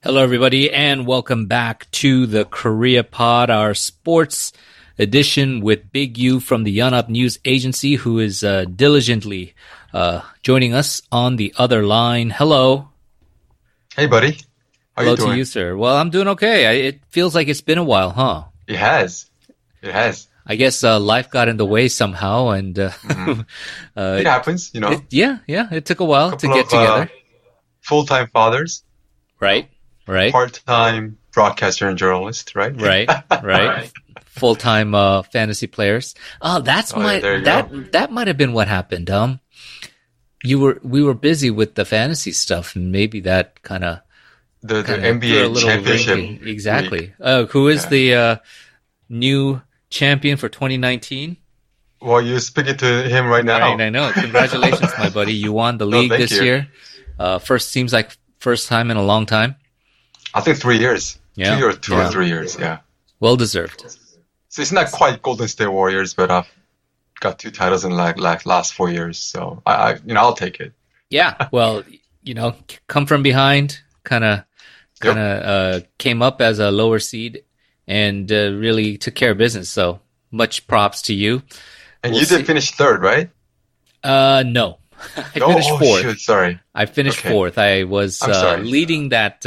Hello, everybody, and welcome back to the Korea Pod, our sports edition with Big U from the Yonhap News Agency, who is diligently joining us on the other line. Hello. Hey, buddy. How Hello you to doing? you, sir. Well, I'm doing okay. It feels like it's been a while, huh? It has. It has. I guess life got in the way somehow, and hmm It uh, happens, it took a while to couple get of together. full-time fathers, Right, right, part-time broadcaster and journalist, right? right. Full-time fantasy players. Oh, that's Oh, yeah, my there you go. that might have been what happened. We were busy with the fantasy stuff, and maybe that The kind of threw a NBA little wrench championship in. week. Exactly. Who is Yeah. the new champion for 2019? Well, you're speaking to him right Right, now. I know. Congratulations, my buddy. You won the No, league thank this you. year. Seems like first time in a long time. I think 3 years. Yeah, Two or yeah. 3 years, yeah. Well deserved. So it's not quite Golden State Warriors, but I've got two titles in like last 4 years. So I'll take it. Yeah. Well, come from behind, Yep. came up as a lower seed and really took care of business. So much props to you. And We'll you did see. finish third, right? No, I No? finished Oh, fourth. shoot. Sorry. I finished Okay. fourth. I was I'm sorry. leading that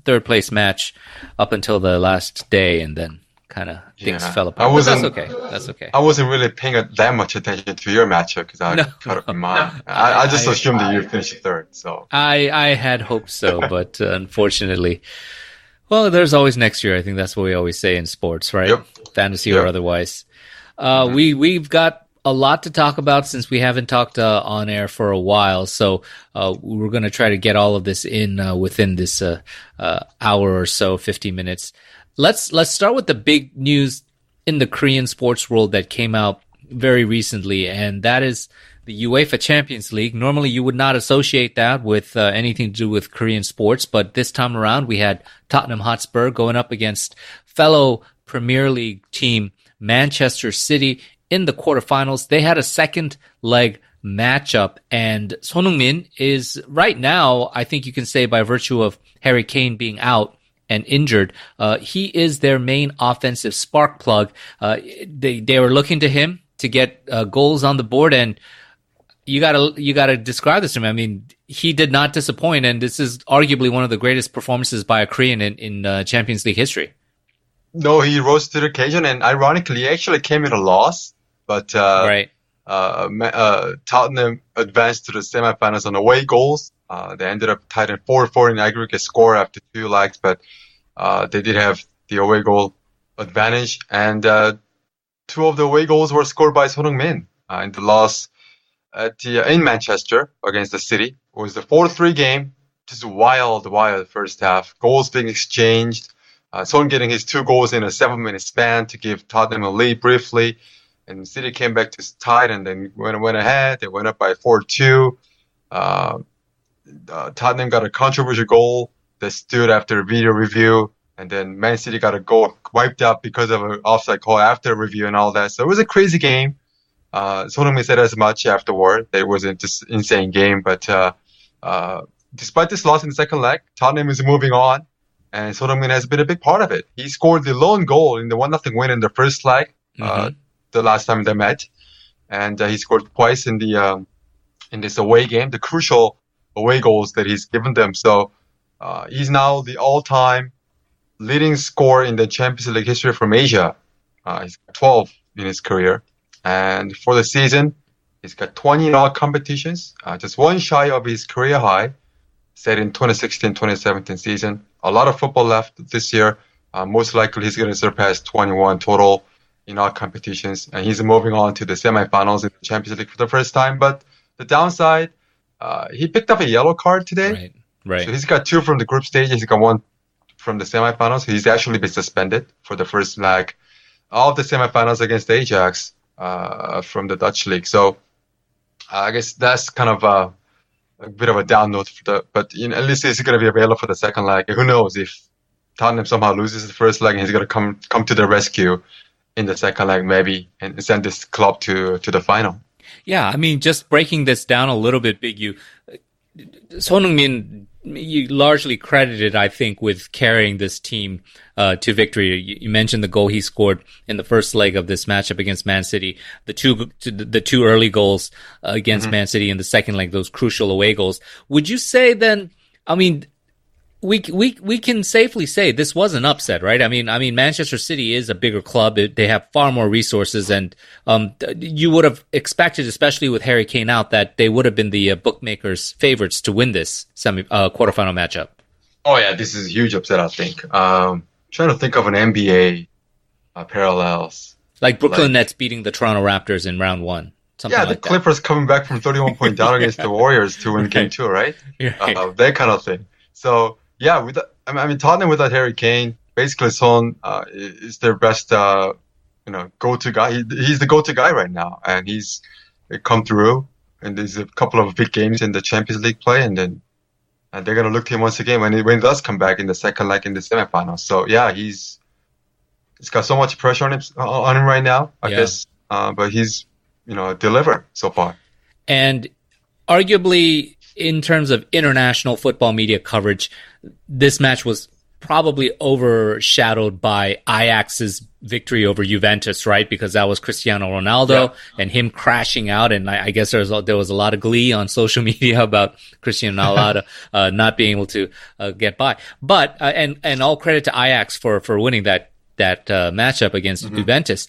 third place match up until the last day, and then kind of things Yeah. fell I apart. But that's wasn't. okay. That's okay. I wasn't really paying that much attention to your matchup because I No, caught up no. in mine. I just I, assumed that you finished third. So, I had hoped so, but unfortunately, well, there's always next year. I think that's what we always say in sports, right? yep, Fantasy or yep. otherwise. hmm We've got a lot to talk about since we haven't talked on air for a while. So we're going to try to get all of this in within this hour or so, 50 minutes. Let's start with the big news in the Korean sports world that came out very recently, and that is the UEFA Champions League. Normally, you would not associate that with anything to do with Korean sports, but this time around, we had Tottenham Hotspur going up against fellow Premier League team Manchester City in the quarterfinals. They had a second leg matchup, and Son Heung-min is right now, I think you can say by virtue of Harry Kane being out and injured, he is their main offensive spark plug. They were looking to him to get goals on the board, and you gotta describe this to me. I mean, he did not disappoint, and this is arguably one of the greatest performances by a Korean in Champions League history. No, he rose to the occasion, and ironically, he actually came in a loss, but Right. Tottenham advanced to the semifinals on away goals. They ended up tied in 4-4 in aggregate score after two legs, but they did have the away goal advantage, and two of the away goals were scored by Son Heung-min in the loss in Manchester against the City. It was the 4-3 game, just wild first half. Goals being exchanged. Son getting his two goals in a 7-minute span to give Tottenham a lead briefly. And City came back to tied and then went ahead. They went up by 4-2. Uh, Tottenham got a controversial goal that stood after video review. And then Man City got a goal wiped out because of an offside call after review and all that. So it was a crazy game. Son Heung-min said as much afterward. That it was just insane game. But despite this loss in the second leg, Tottenham is moving on. And Son Heung-min has been a big part of it. He scored the lone goal in the 1-0 win in the first leg, Hmm. the last time they met. And he scored twice in this away game, the crucial away goals that he's given them. So he's now the all-time leading scorer in the Champions League history from Asia. He's got 12 in his career. And for the season, he's got 20 in all competitions, just one shy of his career high set in 2016-2017 season. A lot of football left this year. Most likely he's going to surpass 21 total in all competitions. And he's moving on to the semifinals in the Champions League for the first time. But the downside, he picked up a yellow card today. Right. So Right. he's got two from the group stage. He's got one from the semifinals. He's actually been suspended for the first leg of the semifinals against Ajax from the Dutch league. So I guess that's kind of a bit of a down note for but at least he's going to be available for the second leg. Who knows if Tottenham somehow loses the first leg and he's going to come to the rescue in the second leg maybe and send this club to the final. Yeah, I mean, just breaking this down a little bit, Big U. Son Heung-min you largely credited, I think, with carrying this team to victory. You mentioned the goal he scored in the first leg of this matchup against Man City, the two early goals against Man City in the second leg, those crucial away goals. Would you say then? I mean, we can safely say this was an upset, right? I mean, Manchester City is a bigger club. They have far more resources, and you would have expected, especially with Harry Kane out, that they would have been the bookmakers' favorites to win this quarterfinal matchup. Oh yeah, this is a huge upset, I think. Trying to think of an NBA parallels. Like Brooklyn Nets beating the Toronto Raptors in round one. Yeah, the Clippers coming back from 31 point down against the Warriors to win game two, right? Right. That kind of thing. So yeah, Tottenham without Harry Kane, basically Son is their best, go-to guy. He's the go-to guy right now, and he's come through. And there's a couple of big games in the Champions League play, and they're gonna look to him once again when he does come back in the second leg in the semifinals. So yeah, he's got so much pressure on him right now, I guess. But he's delivered so far. And arguably, in terms of international football media coverage, this match was probably overshadowed by Ajax's victory over Juventus, right? Because that was Cristiano Ronaldo and him crashing out. And I guess there was a lot of glee on social media about Cristiano Ronaldo not being able to get by. But and all credit to Ajax for winning that matchup against Juventus.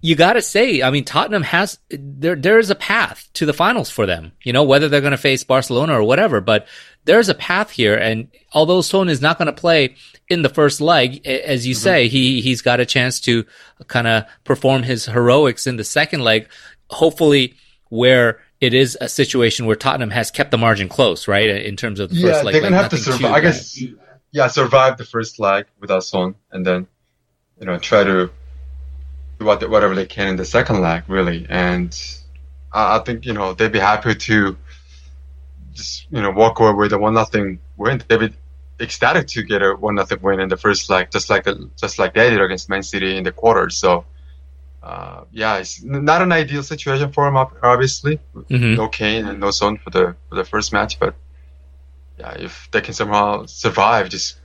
You got to say, I mean, Tottenham has there is a path to the finals for them. Whether they're going to face Barcelona or whatever, but there's a path here. And although Son is not going to play in the first leg, as you say, he's got a chance to kind of perform his heroics in the second leg. Hopefully, where it is a situation where Tottenham has kept the margin close, right? In terms of the first leg, they're gonna have to survive. I guess, survive the first leg without Son, and then try to do whatever they can in the second leg, really. And I think they'd be happy to just walk away with a 1-0 win. They'd be ecstatic to get a 1-0 win in the first leg, just like they did against Man City in the quarters. So it's not an ideal situation for them, obviously. No Kane and no Son for the first match, but if they can somehow survive, just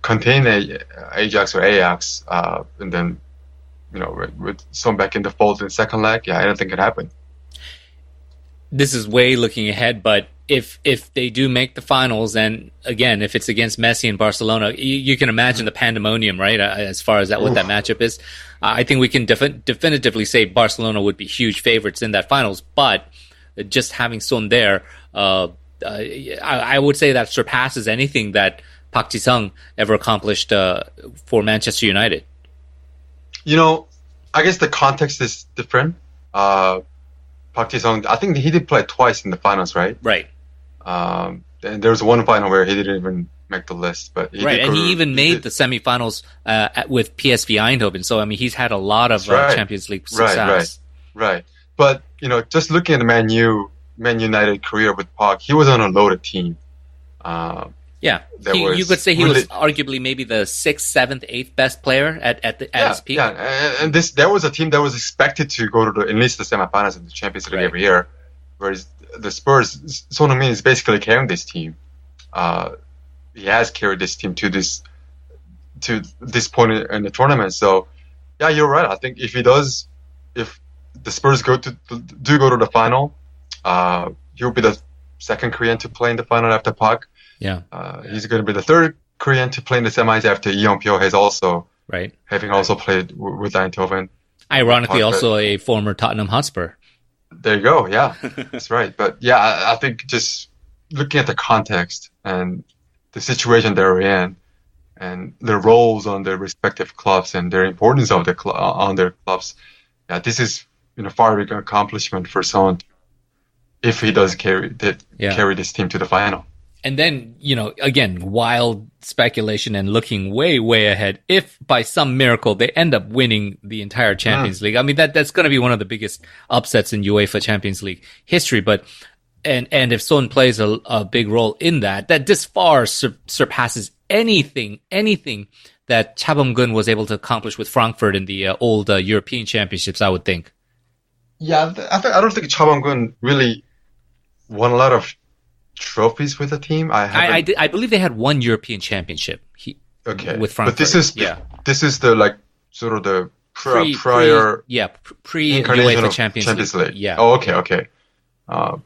contain Ajax, and then with Son back in the fold in the second leg, anything can happen. This is way looking ahead, but if they do make the finals, and again, if it's against Messi and Barcelona, you can imagine the pandemonium, right? As far as what that matchup is, I think we can definitively say Barcelona would be huge favorites in that finals. But just having Son there, I would say that surpasses anything that Park Ji-sung ever accomplished for Manchester United. I guess the context is different. Park Ji-sung, I think he did play twice in the finals, right? Right. And there was one final where he didn't even make the list, but he even made the semifinals with PSV Eindhoven. So I mean, he's had a lot of Champions League success. Right. But just looking at the Man United career with Park, he was on a loaded team. You could say he was arguably maybe the 6th, 7th, 8th best player at his peak. Yeah, and there was a team that was expected to go to at least the semifinals of the Champions League every year, whereas the Spurs, Son Heung-min is basically carrying this team. He has carried this team to this point in the tournament. So, you're right. I think if the Spurs do go to the final, he'll be the second Korean to play in the final after Park. Yeah. He's going to be the third Korean to play in the semis after Lee Young-pyo has also having also played with Eindhoven. Ironically, also a former Tottenham Hotspur. There you go. Yeah, that's right. But I think just looking at the context and the situation they're in and their roles on their respective clubs and their importance of on their clubs, this is far bigger accomplishment for Son if he does carry this team to the final. And then, again, wild speculation and looking way, way ahead. If by some miracle they end up winning the entire Champions League, I mean, that's going to be one of the biggest upsets in UEFA Champions League history. But, and if Son plays a big role in that this far surpasses anything that Cha Bum-gun was able to accomplish with Frankfurt in the old European Championships, I would think. Yeah, I don't think Cha Bum-gun really won a lot of trophies with the team. I haven't. I believe they had one European championship Okay, with but Frankfurt. this is the like sort of the Pre prior yeah pre incarnation UEFA of Champions League. Champions League. Yeah, Oh, okay, okay. Uh, it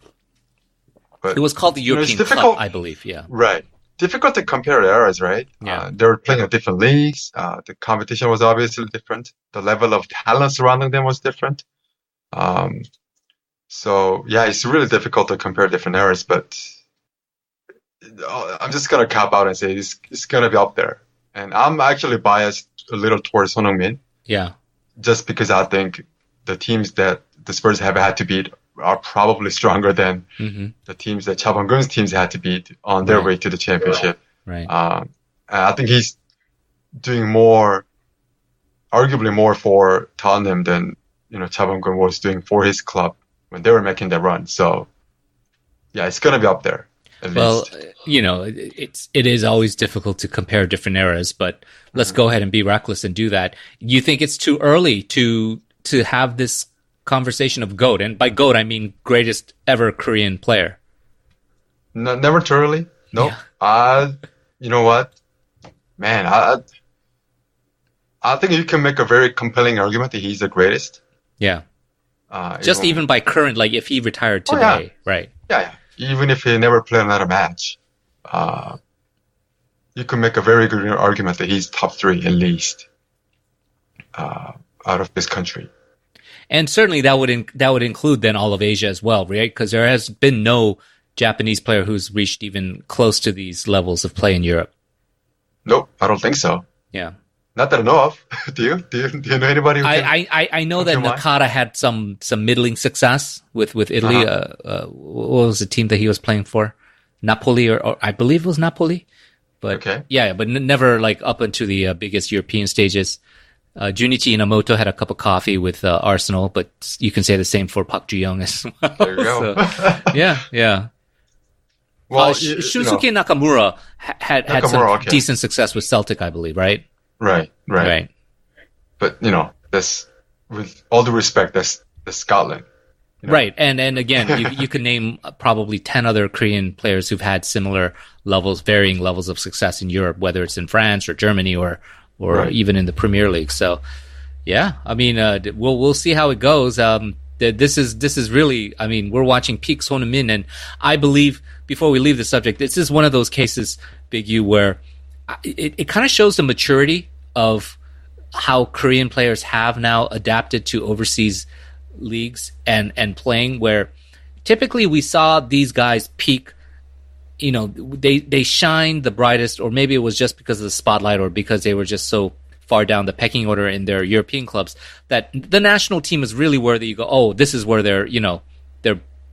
but was called the it's European Cup, difficult, I believe. Yeah, right? Difficult to compare eras, right? yeah. They were playing at different leagues. The competition was obviously different. The level of talent surrounding them was different. Um, so yeah, it's really difficult to compare different eras. But I'm just gonna cap out and say it's gonna be up there. And I'm actually biased a little towards Son Heung-min Yeah. just because I think the teams that the Spurs have had to beat are probably stronger than hmm the teams that Cha Bong-gun's teams had to beat on their Right. way to the championship. Right. And I think he's doing more, arguably more for Tottenham than Cha Bong-gun was doing for his club when they were making that run. So yeah, it's gonna be up there at Well, least. it is always difficult to compare different eras, but let's go ahead and be reckless and do that. You think it's too early to have this conversation of GOAT, and by GOAT I mean greatest ever Korean player. No, never too early. Nope. Yeah. You know what, man? I think you can make a very compelling argument that he's the greatest. Yeah. Just Even, even by current, like if he retired oh yeah, today, right? yeah, yeah. Even if he never played another match, uh, you can make a very good argument that he's top three at least out of this country. And certainly that would include then all of Asia as well, right? Because there has been no Japanese player who's reached even close to these levels of play in Europe. Nope, I don't think so. Yeah. Not that I know of. Do you know anybody who can I know come that to mind? Nakata had some middling success with Italy. What was the team that he was playing for? Napoli, or I believe it was Napoli. But Okay. yeah, but never like up into the biggest European stages. Junichi Inamoto had a cup of coffee with Arsenal, but you can say the same for Park Ji-young as well. There you go. So, yeah. Well, Shusuke Nakamura had some Nakamura, okay. decent success with Celtic, I believe, right? right. Right. But that's with all due respect, that's Scotland. Right, and again, you could name probably 10 other Korean players who've had similar levels, varying levels of success in Europe, whether it's in France or Germany or Right. even in the Premier League. So, yeah, I mean, we'll see how it goes. This is really, I mean, we're watching peak Son Heung-min, and I believe before we leave the subject, this is one of those cases, Big U, where it kind of shows the maturity of how Korean players have now adapted to overseas leagues and playing, where typically we saw these guys peak, they shine the brightest, or maybe it was just because of the spotlight or because they were just so far down the pecking order in their European clubs that the national team is really where you go, oh, this is where their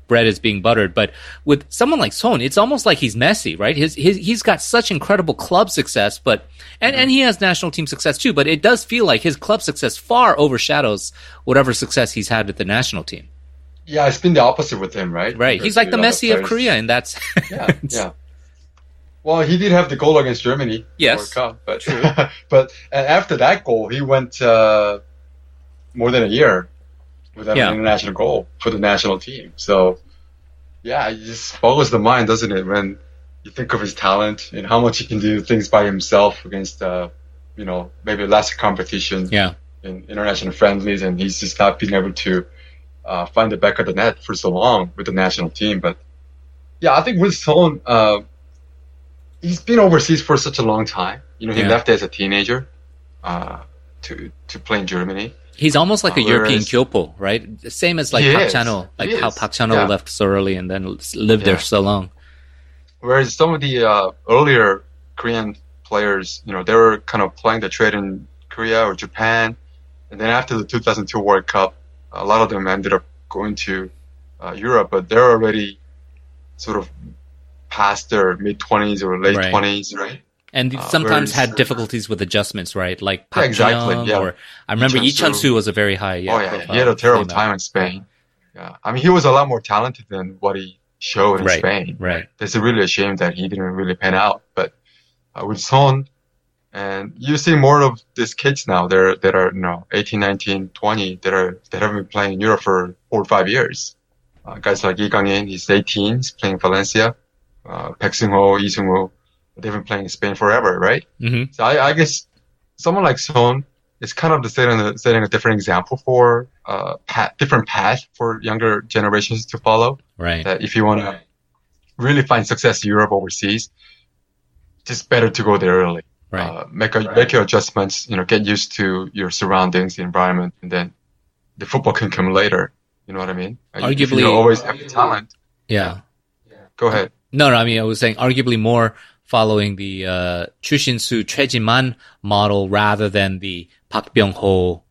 bread is being buttered. But with someone like Son, it's almost like he's Messi, right? He's got such incredible club success, and he has national team success too, but it does feel like his club success far overshadows whatever success he's had with the national team. Yeah, it's been the opposite with him, right? Right. He's like the Messi of Korea, and that's Yeah. Well, he did have the goal against Germany. Yes, World Cup, but but after that goal, he went more than a year without Yeah. an international goal for the national team. So yeah, it just boggles the mind, doesn't it, when you think of his talent and how much he can do things by himself against maybe lesser competition yeah. in international friendlies, and he's just not been able to find the back of the net for so long with the national team. But yeah, I think with Son, he's been overseas for such a long time. He Yeah. left as a teenager to play in Germany. He's almost like a European Whereas- Kyopo, right? Same as like He Park is. Chano, like He how is. Park Chano Yeah. left so early and then lived there Yeah. so long. Whereas some of the earlier Korean players, they were kind of playing the trade in Korea or Japan, and then after the 2002 World Cup, a lot of them ended up going to Europe, but they're already sort of past their mid-20s or late Right. 20s, right? And sometimes whereas- had difficulties with adjustments, right? Like Yeah, Park exactly, Ji-young, yeah. or I remember Lee Chun-soo. Chun-soo was a very high. Oh yeah, profile he had a terrible female. time in Spain. Yeah, I mean he was a lot more talented than what he showed in Right, Spain. right. It's really a shame that he didn't really pan out. But with Son, and you see more of these kids now. That are 18, 19, 20 that have been playing in Europe for 4 or 5 years. Guys like Lee Kang-in, he's 18, he's playing Valencia. Paek Seung-ho, Lee Seung-ho, they've been playing in Spain forever, right? Hmm. So I guess someone like Son is kind of setting a different example for different path for younger generations to follow. Right. That if you want to really find success in Europe overseas, just better to go there early. Right. Make your adjustments, get used to your surroundings, the environment, and then the football can come later. You know what I mean? If you Arguably, always have the talent, yeah, yeah. go ahead. No, no. I mean, I was saying arguably more following the Chushin-su, Choi Jin-man model rather than the Park Byung-ho,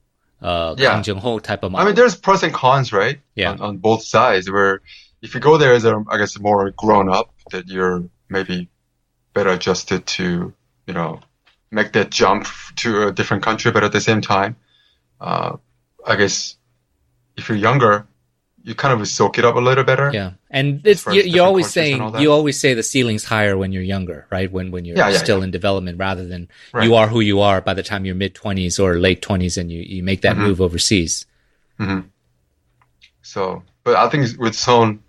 Kang Yeah. Jung-ho type of I mean, model. there's pros and cons, right? Yeah. On both sides, where if you go there as I guess, more grown up, that you're maybe better adjusted to, you know, make that jump to a different country, but at the same time, uh, I guess if you're younger, you kind of soak it up a little better Yeah, and as it's far as you're different always cultures and all saying that. you always say the ceiling's higher when you're younger, right? When you're Yeah, yeah, still yeah. in development, rather than you Right. are who you are by the time you're mid 20s or late 20s, and you make that hmm move overseas. hmm So, but I think with Son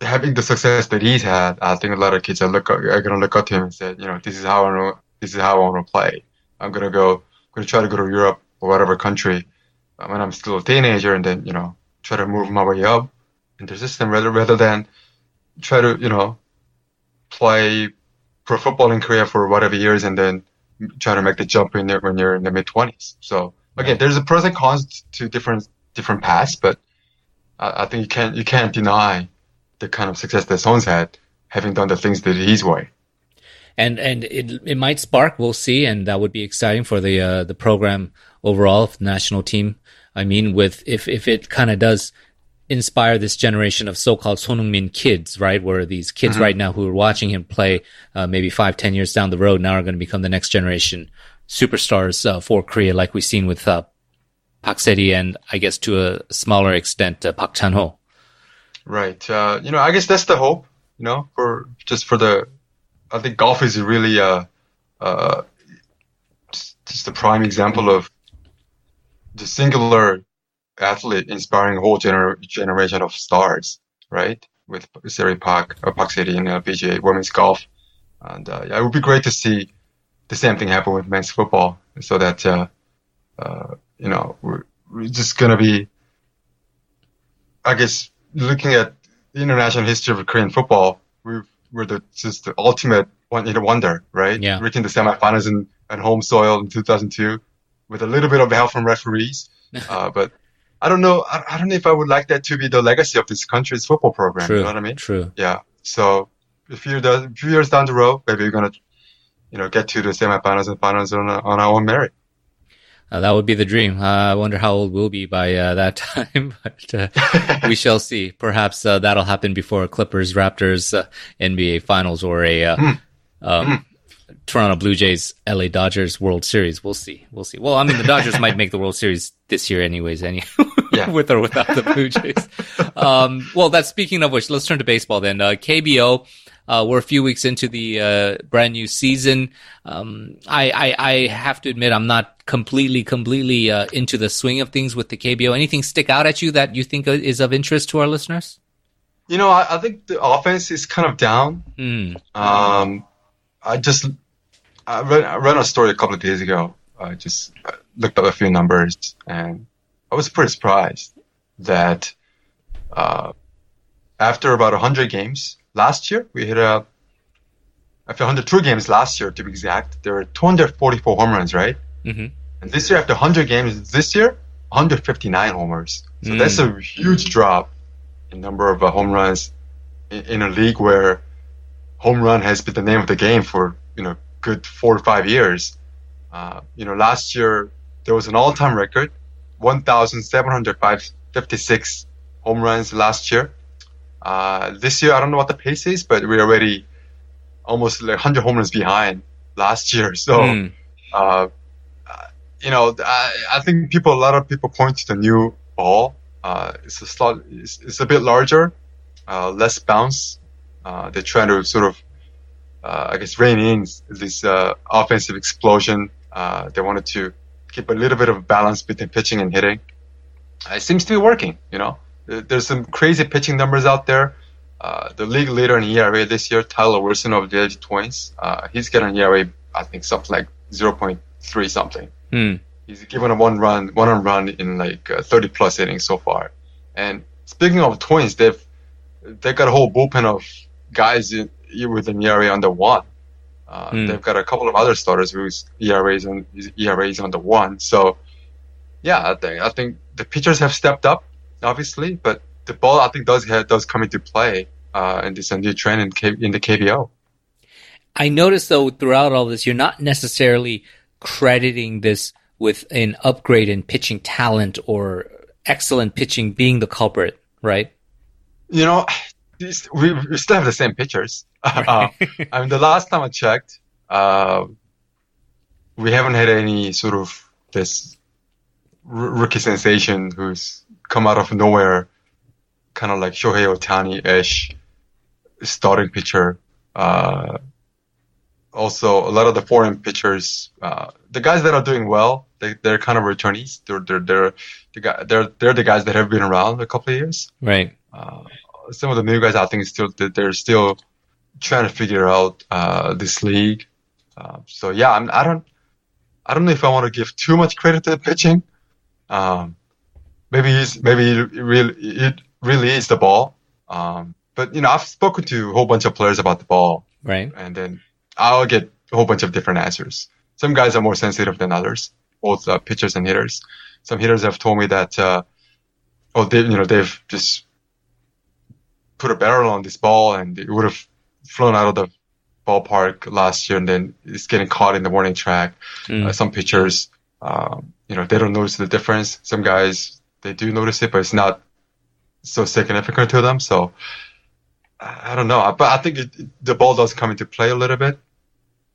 having the success that he's had, I think a lot of kids are gonna look up to him and say, this is how I want to play. Gonna try to go to Europe or whatever country when I'm still a teenager, and then try to move my way up in the system rather than try to play pro football in Korea for whatever years and then try to make the jump in there when you're in the mid 20s. So again, Right. there's a pros and cons to different paths, but I think you can't deny the kind of success that Son's had, having done the things that his way. And it might spark. We'll see, and that would be exciting for the program overall, the national team. I mean, with if it kind of does inspire this generation of so-called Sonungmin kids, right? Where these kids hmm right now who are watching him play, maybe 5, 10 years down the road, now are going to become the next generation superstars for Korea, like we've seen with Park Se and I guess to a smaller extent Park Chan-ho. Right. I guess that's the hope. For the. I think golf is really uh, just a prime example of the singular athlete inspiring a whole generation of stars, right? With Park City in PGA women's golf, and yeah, it would be great to see the same thing happen with men's football, so that we're just gonna be, I guess, looking at the international history of Korean football, we're just the ultimate wonder, right? Yeah. Reaching the semifinals on home soil in 2002 with a little bit of help from referees. But I don't know. I don't know if I would like that to be the legacy of this country's football program. You know True, what I mean? true. Yeah. So a few years down the road, maybe we're gonna, get to the semifinals and finals on our own merit. That would be the dream. I wonder how old we'll be by that time, but we shall see. Perhaps that'll happen before a Clippers Raptors NBA Finals or a Mm, um, mm, Toronto Blue Jays LA Dodgers World Series. We'll see. We'll see. Well, I mean, the Dodgers might make the World Series this year, anyways. yeah. With or without the Blue Jays. Well, that's speaking of which. Let's turn to baseball then. KBO. We're a few weeks into the brand new season. I have to admit I'm not completely into the swing of things with the KBO. Anything stick out at you that you think is of interest to our listeners? I think the offense is kind of down. Hmm. I just I read a story a couple of days ago. I just looked up a few numbers, and I was pretty surprised that uh, after about 100 games last year, after 102 games last year to be exact, there were 244 home runs, right? Mm-hmm. And this year, after 100 games this year, 159 homers. So that's Mm. a huge drop in number of home runs in a league where home run has been the name of the game for good 4 or 5 years. Last year there was an all-time record, 1,756 home runs last year. This year I don't know what the pace is, but we're already almost like 100 home runs behind last year. So, Mm. uh, I think a lot of people point to the new ball. It's a bit larger, less bounce. They're trying to sort of, I guess, rein in this offensive explosion. They wanted to keep a little bit of balance between pitching and hitting. It seems to be working. There's some crazy pitching numbers out there. The league leader in ERA this year, Tyler Wilson of the LG Twins, he's got an ERA, I think something like 0.3 something. Hmm. He's given a one run in like 30 plus innings so far. And speaking of Twins, they've got a whole bullpen of guys with an ERA under one. Hmm. They've got a couple of other starters whose ERAs under one. So yeah, I think the pitchers have stepped up, obviously, but the ball I think does come into play in this new trend in the KBO. I noticed though throughout all this, you're not necessarily crediting this with an upgrade in pitching talent or excellent pitching being the culprit, right? You know, we still have the same pitchers. Right. I mean, the last time I checked, we haven't had any sort of this rookie sensation who's come out of nowhere, kind of like Shohei Ohtani-ish starting pitcher. Also, a lot of the foreign pitchers, the guys that are doing well, they're kind of returnees. They're the guys that have been around a couple of years. Right. Some of the new guys, I think, they're still trying to figure out this league. So yeah, I don't know if I want to give too much credit to the pitching. Um, maybe it really is the ball. But you know, I've spoken to a whole bunch of players about the ball, Right. and then I'll get a whole bunch of different answers. Some guys are more sensitive than others, both pitchers and hitters. Some hitters have told me that they've just put a barrel on this ball and it would have flown out of the ballpark last year, and then it's getting caught in the warning track. Mm. Some pitchers, they don't notice the difference. Some guys, they do notice it, but it's not so significant to them. So I don't know, but I think the ball does come into play a little bit.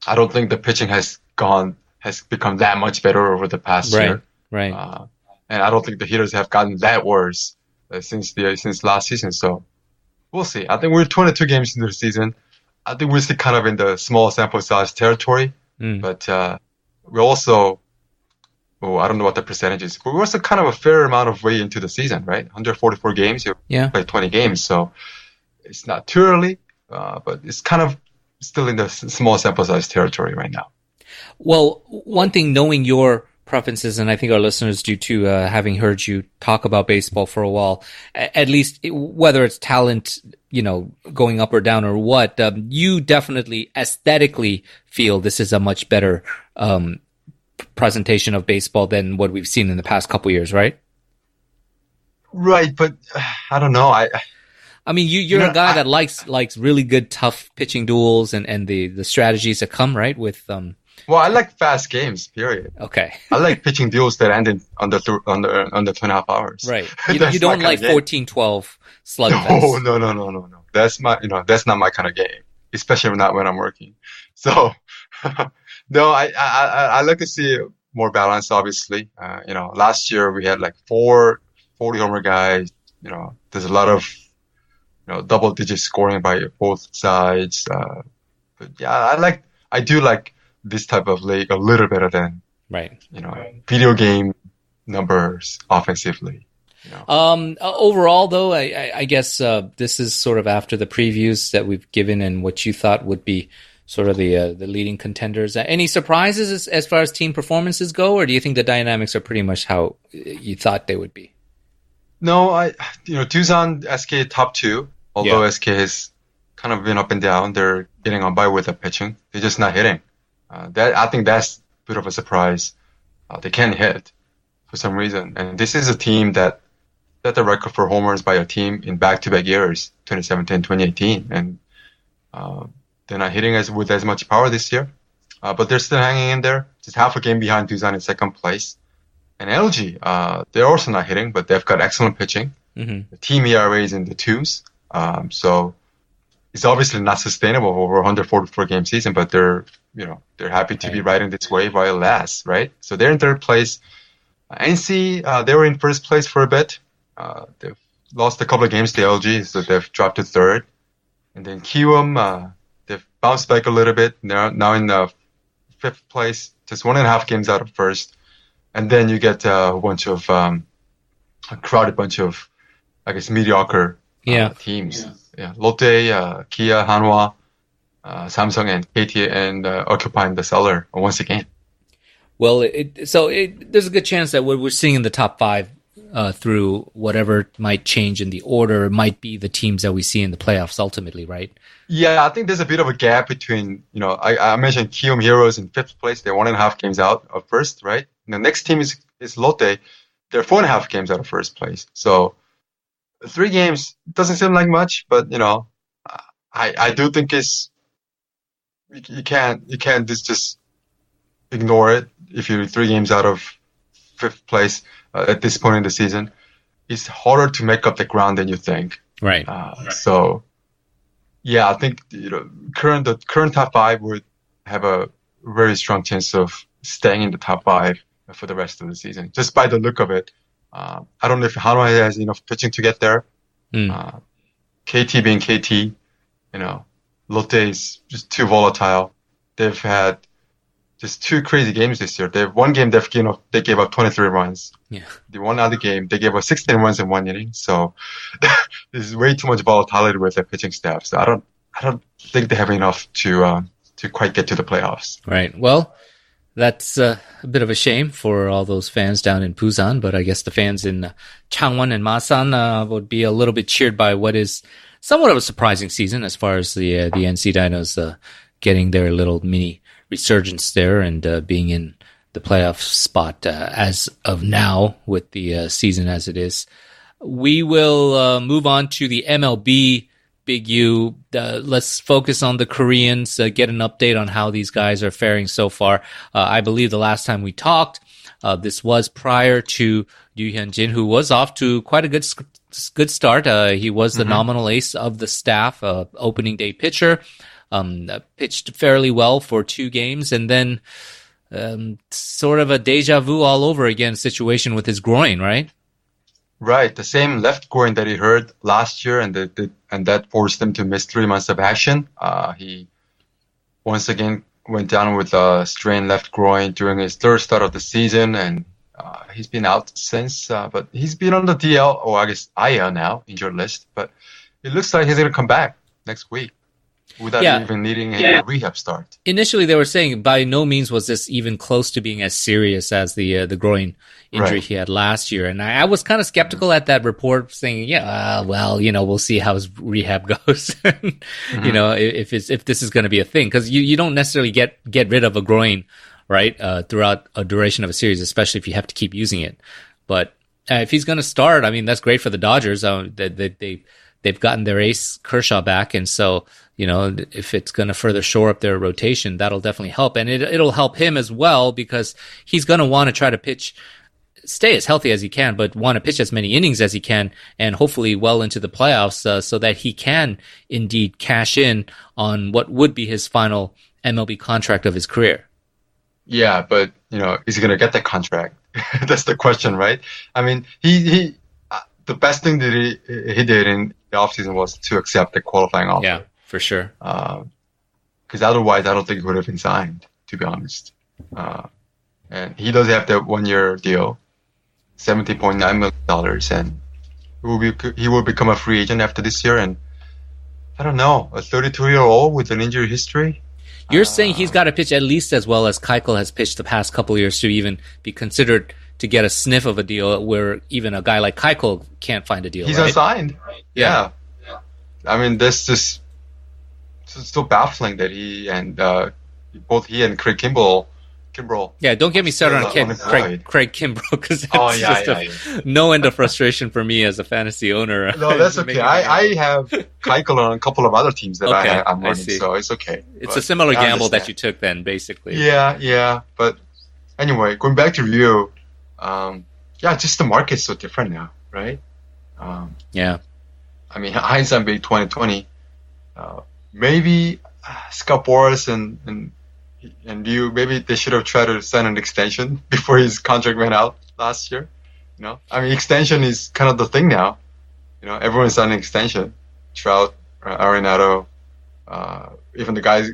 I don't think the pitching has become that much better over the past Right. year. Right. And I don't think the hitters have gotten that worse since last season. So we'll see. I think we're 22 games into the season. I think we're still kind of in the small sample size territory, Mm. but we're also, I don't know what the percentage is, but we're also kind of a fair amount of way into the season, right? 144 games, you Yeah. play 20 games, so it's not too early, but it's kind of still in the small sample size territory right now. Well, one thing, knowing your preferences, and I think our listeners do too, having heard you talk about baseball for a while, at least whether it's talent, going up or down or what, you definitely aesthetically feel this is a much better presentation of baseball than what we've seen in the past couple years, right? Right, but I don't know. I mean, you're a guy that likes really good, tough pitching duels and the strategies that come, right, with Well, I like fast games, period. Okay. I like pitching deals that end in under 2.5 hours. Right. That's You don't my like kind of 14-12 slugfests. No. That's that's not my kind of game, especially not when I'm working. So, no, I like to see more balance, obviously. Last year we had like 40 homer guys. There's a lot of, double digit scoring by both sides. But yeah, I do like this type of league a little better than, Right. video game numbers offensively. Overall, though, I guess this is sort of after the previews that we've given and what you thought would be sort of the leading contenders. Any surprises as far as team performances go, or do you think the dynamics are pretty much how you thought they would be? No, Tucson, SK top two, although Yeah. SK has kind of been up and down. They're getting on by with the pitching. They're just not hitting. I think that's a bit of a surprise. They can't hit for some reason. And this is a team that set the record for homers by a team in back-to-back years, 2017, 2018. And they're not hitting with as much power this year. But they're still hanging in there. Just half a game behind Tucson in second place. And LG, they're also not hitting, but they've got excellent pitching. Mm-hmm. The team ERA is in the twos. So it's obviously not sustainable over a 144 game season, but they're happy to be riding this wave while it lasts, right? So they're in third place. NC, they were in first place for a bit. They've lost a couple of games to LG, so they've dropped to third. And then Kiwoom, they've bounced back a little bit. They're now in the fifth place, just 1.5 games out of first. And then you get a bunch of, a crowded bunch of, I guess, mediocre teams. yeah, Lotte, Kia, Hanwha, Samsung, and KT, and occupying the cellar once again. Well, there's a good chance that what we're seeing in the top five through whatever might change in the order might be the teams that we see in the playoffs ultimately, right? Yeah, I think there's a bit of a gap between, I mentioned Kiyomi Heroes in fifth place. They're 1.5 games out of first, right? And the next team is Lotte. They're 4.5 games out of first place. So 3 games doesn't seem like much, but I do think you can't just ignore it if you're 3 games out of fifth place at this point in the season. It's harder to make up the ground than you think. Right. So. Yeah, I think the current top five would have a very strong chance of staying in the top five for the rest of the season, just by the look of it. I don't know if Hanwha has enough pitching to get there. Mm. KT being KT, Lotte is just too volatile. They've had just two crazy games this year. They have one game they gave up 23 runs. Yeah. The one other game they gave up 16 runs in 1 inning. So there's way too much volatility with their pitching staff. So I don't think they have enough to quite get to the playoffs. Right. Well, that's a bit of a shame for all those fans down in Busan, but I guess the fans in Changwon and Masan would be a little bit cheered by what is somewhat of a surprising season as far as the NC Dinos getting their little mini resurgence there and being in the playoff spot as of now with the season as it is. We will move on to the MLB. Big U. Let's focus on the Koreans, get an update on how these guys are faring so far. I believe the last time we talked, this was prior to Ryu Hyun-jin, who was off to quite a good start. He was the nominal ace of the staff, opening day pitcher. Pitched fairly well for 2 games, and then sort of a deja vu all over again situation with his groin, right? Right, the same left groin that he hurt last year, and that forced him to miss 3 months of action. He once again went down with a strained left groin during his third start of the season, and he's been out since. But he's been on the DL, or I guess IL now, injured list. But it looks like he's going to come back next week without even needing a rehab start. Initially, they were saying by no means was this even close to being as serious as the groin injury he had last year. And I was kind of skeptical at that report, saying, we'll see how his rehab goes. If this is going to be a thing, because you don't necessarily get rid of a groin, right, throughout a duration of a series, especially if you have to keep using it. But if he's going to start, I mean, that's great for the Dodgers. They've gotten their ace Kershaw back, and so if it's going to further shore up their rotation, that'll definitely help, and it'll help him as well because he's going to want to try to stay as healthy as he can, but want to pitch as many innings as he can, and hopefully well into the playoffs, so that he can indeed cash in on what would be his final MLB contract of his career. Yeah, but is he going to get that contract? That's the question, right? I mean, he the best thing that he did in the offseason was to accept the qualifying offer. Yeah, for sure. Because otherwise, I don't think he would have been signed, to be honest. And he does have that 1-year deal, $70.9 million, and he will become a free agent after this year. And I don't know, a 32-year-old with an injury history. You're saying he's got to pitch at least as well as Keuchel has pitched the past couple of years to even be considered to get a sniff of a deal where even a guy like Keuchel can't find a deal. He's right? unsigned. Yeah. I mean, that's just so baffling that both he and Craig Kimbrell. Yeah, don't get me started on Craig Kimbrell, because it's no end of frustration for me as a fantasy owner. No, that's okay. I have Keuchel on a couple of other teams that I'm running, so it's okay. It's a similar gamble that you took then, basically. Yeah. But anyway, going back to Ryu, just the market's so different now, right? Yeah. I mean, hindsight being 2020, maybe Scott Boras and Ryu, maybe they should have tried to sign an extension before his contract went out last year. I mean, extension is kind of the thing now. Everyone's signing extension. Trout, Arenado, even the guys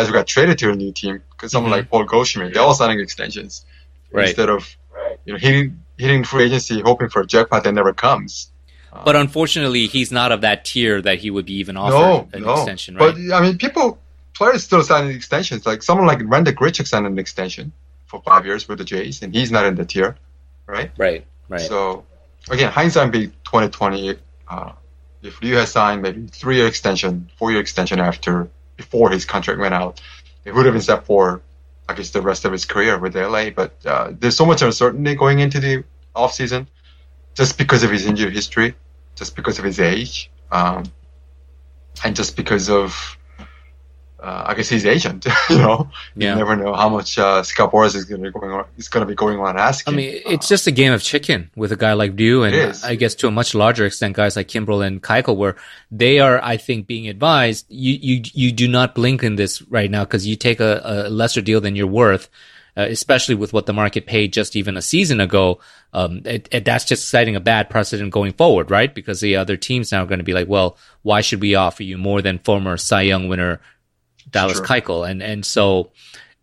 who got traded to a new team, because someone like Paul Goldschmidt, they're all signing extensions instead of hitting free agency, hoping for a jackpot that never comes. But unfortunately, he's not of that tier that he would be even offered No, an no. extension, But right? I mean, players still signing extensions. Like someone like Randa Grichuk signed an extension for 5 years with the Jays, and he's not in the tier, right? Right, right. So again, hindsight being 2020. If Liu had signed maybe 3 year extension, 4 year extension before his contract went out, it would have been set for, I guess, the rest of his career with LA. But there's so much uncertainty going into the offseason just because of his injury history, just because of his age, and just because of I guess his agent. You Yeah. never know how much Scott Boras is going to be going on I asking. mean, it's just a game of chicken with a guy like Liu, It and is. I guess to a much larger extent, guys like Kimbrel and Keuchel, where they are, I think, being advised, you do not blink in this right now because you take a lesser deal than you're worth, especially with what the market paid just even a season ago. That's just setting a bad precedent going forward, right? Because the other teams now are going to be like, well, why should we offer you more than former Cy Young winner Dallas Sure. Keuchel? And so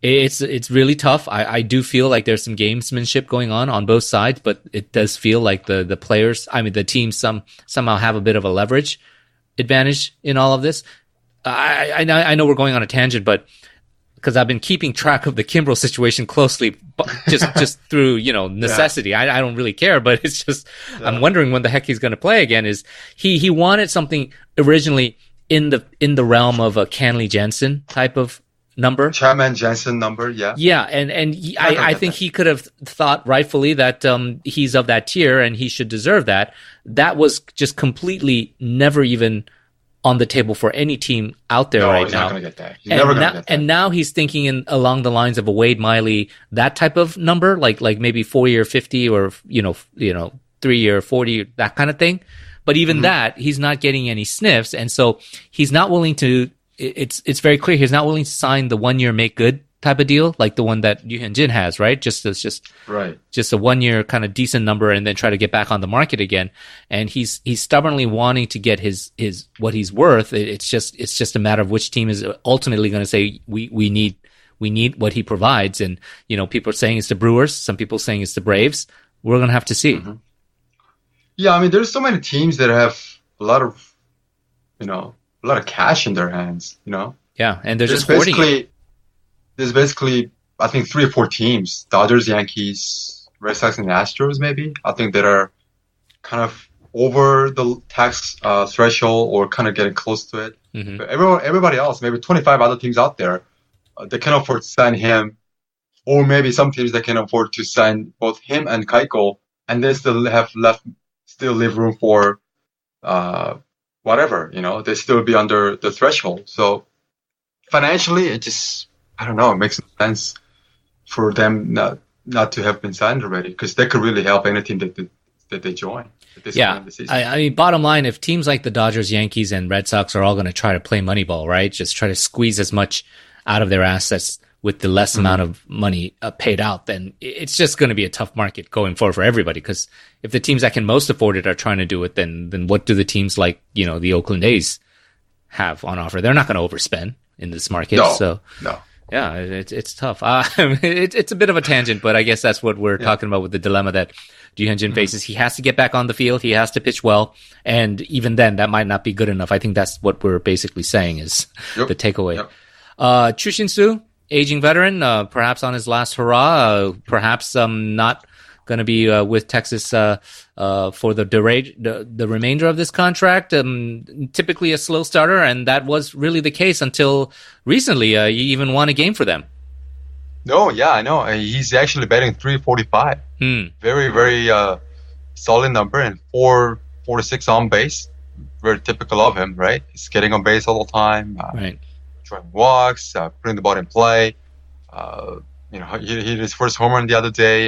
it's really tough. I do feel like there's some gamesmanship going on both sides, but it does feel like the players, I mean, the teams somehow have a bit of a leverage advantage in all of this. I know we're going on a tangent, but because I've been keeping track of the Kimbrel situation closely, just through necessity. I don't really care, but it's just I'm wondering when the heck he's going to play again. Is he wanted something originally in the realm of a Canley Jensen type of number? Chapman Jensen number, yeah. Yeah, and I think he could have thought rightfully that he's of that tier and he should deserve that. That was just completely never even on the table for any team out there right he's now. not going to get that. He's never going to get that. And now he's thinking along the lines of a Wade Miley, that type of number, like maybe 4-year 50 or 3-year 40, that kind of thing. But even that, he's not getting any sniffs, and so he's not willing to. It's very clear he's not willing to sign the 1-year make good type of deal, like the one that Yu Hyun-jin has, right? Just a 1-year kind of decent number, and then try to get back on the market again. And he's stubbornly wanting to get his what he's worth. It's just a matter of which team is ultimately going to say we need what he provides. And people are saying it's the Brewers, some people are saying it's the Braves. We're going to have to see. Mm-hmm. Yeah, I mean, there's so many teams that have a lot of cash in their hands. Yeah, and they're just hoarding it. There's basically, I think, 3 or 4 teams: Dodgers, Yankees, Red Sox, and Astros. Maybe I think that are kind of over the tax threshold or kind of getting close to it. Mm-hmm. But everybody else, maybe 25 other teams out there, they can afford to sign him, or maybe some teams that can afford to sign both him and Keuchel, and they still leave room for whatever, they still be under the threshold. So financially, it just, I don't know, it makes no sense for them not to have been signed already, because they could really help any team that they join at this point in the season. I mean, bottom line, if teams like the Dodgers, Yankees, and Red Sox are all going to try to play Moneyball, right? Just try to squeeze as much out of their assets with the less amount of money paid out, then it's just going to be a tough market going forward for everybody. Because if the teams that can most afford it are trying to do it, then what do the teams like, the Oakland A's have on offer? They're not going to overspend in this market. No. Yeah, it's tough. It's a bit of a tangent, but I guess that's what we're talking about with the dilemma that Yu Hyun-jin faces. He has to get back on the field. He has to pitch well. And even then, that might not be good enough. I think that's what we're basically saying is the takeaway. Yep. Chu Shin-soo, aging veteran, perhaps on his last hurrah, perhaps not going to be with Texas for the remainder of this contract. Typically a slow starter, and that was really the case until recently. You even won a game for them. No, yeah, I know. He's actually batting .345. Very, very solid number, and 4 to 6 on base. Very typical of him, right? He's getting on base all the time. Right. Drawing walks, putting the ball in play. He hit his first home run the other day,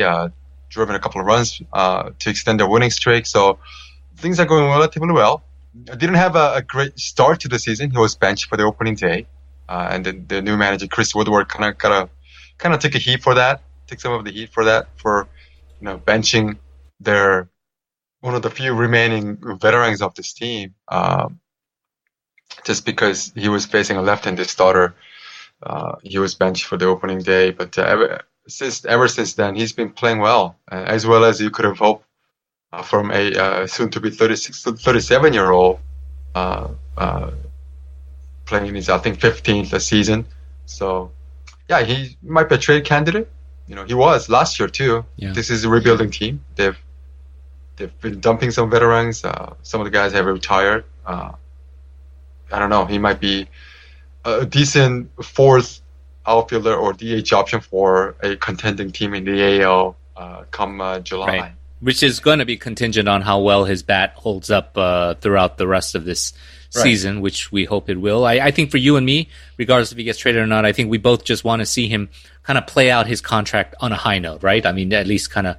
driven a couple of runs to extend their winning streak. So things are going relatively well. Didn't have a great start to the season. He was benched for the opening day, and then the new manager Chris Woodward kind of took some of the heat for that, for benching one of the few remaining veterans of this team. Just because he was facing a left-handed starter, he was benched for the opening day. But ever since then, he's been playing well as you could have hoped from a soon to be 36 to 37-year-old uh, uh, playing his, I think, 15th season. So, yeah, he might be a trade candidate. He was last year too. Yeah. This is a rebuilding team. They've been dumping some veterans. Some of the guys have retired. I don't know. He might be a decent fourth outfielder or DH option for a contending team in the AL come July. Right. Which is going to be contingent on how well his bat holds up throughout the rest of this season, which we hope it will. I think for you and me, regardless if he gets traded or not, I think we both just want to see him kind of play out his contract on a high note, right? I mean, at least kind of